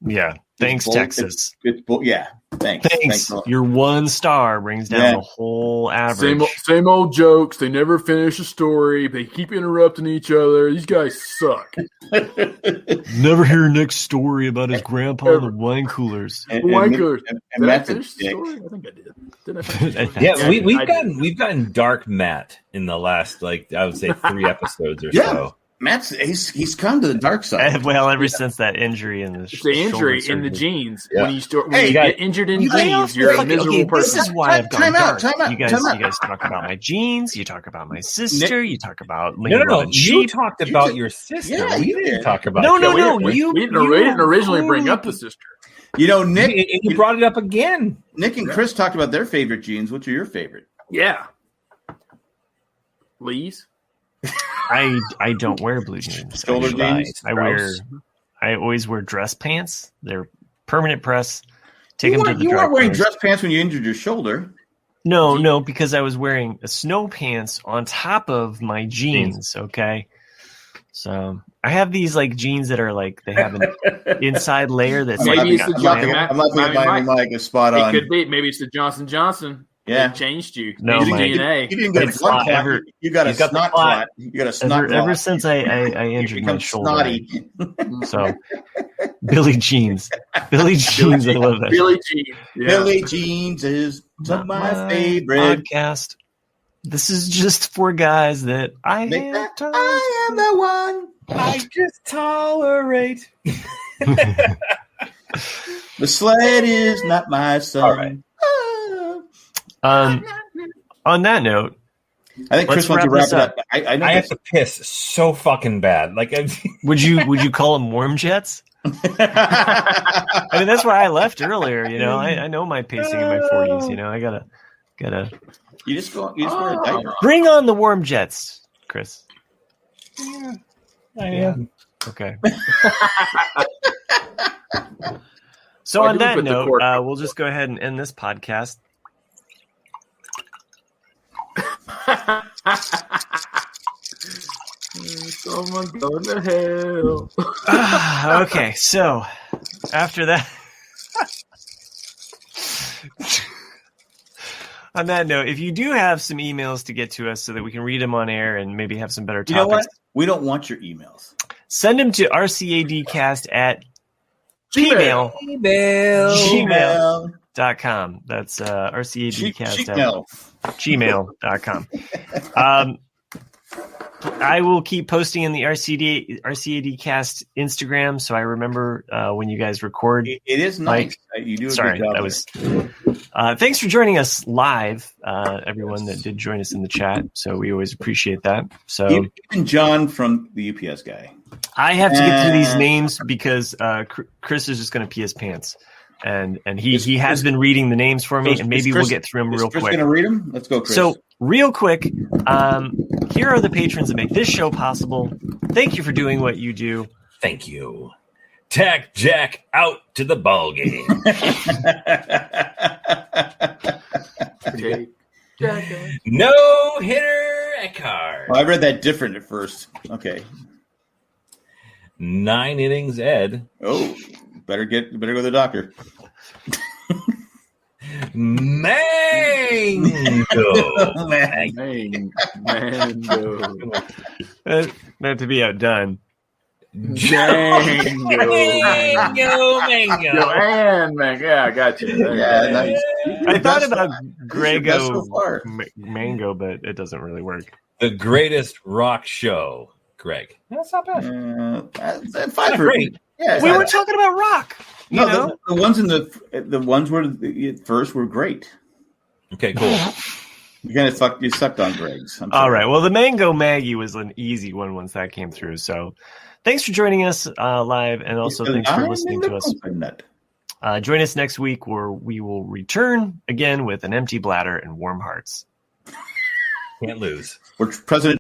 Speaker 2: Yeah. Thanks, Texas.
Speaker 1: Yeah. Thanks.
Speaker 2: Your 1 star brings down the whole average.
Speaker 3: Same old jokes. They never finish a story. They keep interrupting each other. These guys suck.
Speaker 2: Never hear Nick's story about his grandpa and the wine coolers.
Speaker 3: Wine coolers.
Speaker 1: Did
Speaker 3: I finish the story? I think I did.
Speaker 4: Yeah, we've gotten dark Matt in the last I would say 3 episodes or so.
Speaker 1: Matt's he's come to the dark side.
Speaker 2: Well, ever since that injury in the
Speaker 3: injury in the genes.
Speaker 4: Yeah.
Speaker 3: When you get injured in genes, you're a miserable person.
Speaker 2: This is why I've gone dark.
Speaker 1: Time out.
Speaker 2: You guys talk about my genes. You talk about my sister. You talk about
Speaker 4: no. You talked about your sister.
Speaker 1: Yeah,
Speaker 4: we didn't talk about.
Speaker 2: No.
Speaker 3: We didn't originally bring up the sister.
Speaker 1: Nick,
Speaker 4: you brought it up again.
Speaker 1: Nick and Chris talked about their favorite genes. Which are your favorite?
Speaker 3: Yeah, Lee's.
Speaker 2: I don't wear blue jeans.
Speaker 1: Shoulder jeans.
Speaker 2: I always wear dress pants. They're permanent press. Take them to the
Speaker 1: You
Speaker 2: dry
Speaker 1: weren't wearing
Speaker 2: cleaners.
Speaker 1: dress pants when you injured your shoulder.
Speaker 2: No, because I was wearing snow pants on top of my jeans. Okay, so I have these jeans that are they have an inside layer that's
Speaker 3: maybe it's the
Speaker 1: I'm not thinking Miami Mike is spot on.
Speaker 3: It could be. Maybe it's the Johnson.
Speaker 1: Yeah,
Speaker 3: they changed you.
Speaker 2: No,
Speaker 3: DNA.
Speaker 1: You didn't get a blood clot. You got a snot clot. You got a snot clot.
Speaker 2: Ever since I injured my shoulder. So, Billy Jeans. Billy Jeans, I love that.
Speaker 3: Billy Jeans. Yeah.
Speaker 1: Billy Jeans is my favorite
Speaker 2: podcast. This is just for guys that I am
Speaker 1: the one.
Speaker 4: I just tolerate.
Speaker 1: The sled is not my son.
Speaker 4: All right.
Speaker 2: On that note,
Speaker 1: I think Chris wants to wrap it up.
Speaker 4: I have to piss so fucking bad. Like,
Speaker 2: would you call them warm jets? I mean, that's why I left earlier. You know, I know my pacing in my 40s. You know, I gotta.
Speaker 1: You just wear a diaper.
Speaker 2: Bring on the warm jets, Chris.
Speaker 4: Yeah, I am.
Speaker 2: Okay. So on that note, we'll just go ahead and end this podcast.
Speaker 3: Someone's going to hell.
Speaker 2: Okay, so after that, on that note, if you do have some emails to get to us so that we can read them on air and maybe have some better topics,
Speaker 1: you know what? We don't want your emails.
Speaker 2: Send them to rcadcast@gmail.com. That's rcadcast@gmail.com. I will keep posting in the RCADcast Instagram, so I remember when you guys record.
Speaker 1: It is nice. You do a
Speaker 2: Sorry,
Speaker 1: good job.
Speaker 2: That was. Thanks for joining us live, everyone that did join us in the chat. So we always appreciate that. So
Speaker 1: even John from the UPS guy.
Speaker 2: I have to get through these names because Chris is just going to pee his pants, and he has been reading the names for me, and maybe we'll get through them real quick.
Speaker 1: Chris going to read them? Let's go, Chris.
Speaker 2: So real quick, here are the patrons that make this show possible. Thank you for doing what you do.
Speaker 4: Thank you. Tack Jack out to the ball game. No hitter Eckhart.
Speaker 1: Well, I read that different at first. Okay.
Speaker 4: 9 innings Ed.
Speaker 1: Oh, better go to the doctor.
Speaker 4: Mango.
Speaker 3: Mango.
Speaker 2: Not to be outdone.
Speaker 3: Mango. Yeah, I got you.
Speaker 1: Yeah, nice.
Speaker 2: I thought about Grego
Speaker 1: so
Speaker 2: Mango, but it doesn't really work.
Speaker 4: The greatest rock show, Greg. That's not bad.
Speaker 1: 5 for 8. Yeah,
Speaker 2: we were talking about rock. You know?
Speaker 1: The ones the ones where at first were great.
Speaker 4: Okay, cool.
Speaker 1: You sucked on Greg's.
Speaker 2: All right. Well, the Mango Maggie was an easy one once that came through. So thanks for joining us live, and also thanks for listening to us. Join us next week where we will return again with an empty bladder and warm hearts.
Speaker 4: Can't lose.
Speaker 1: We're President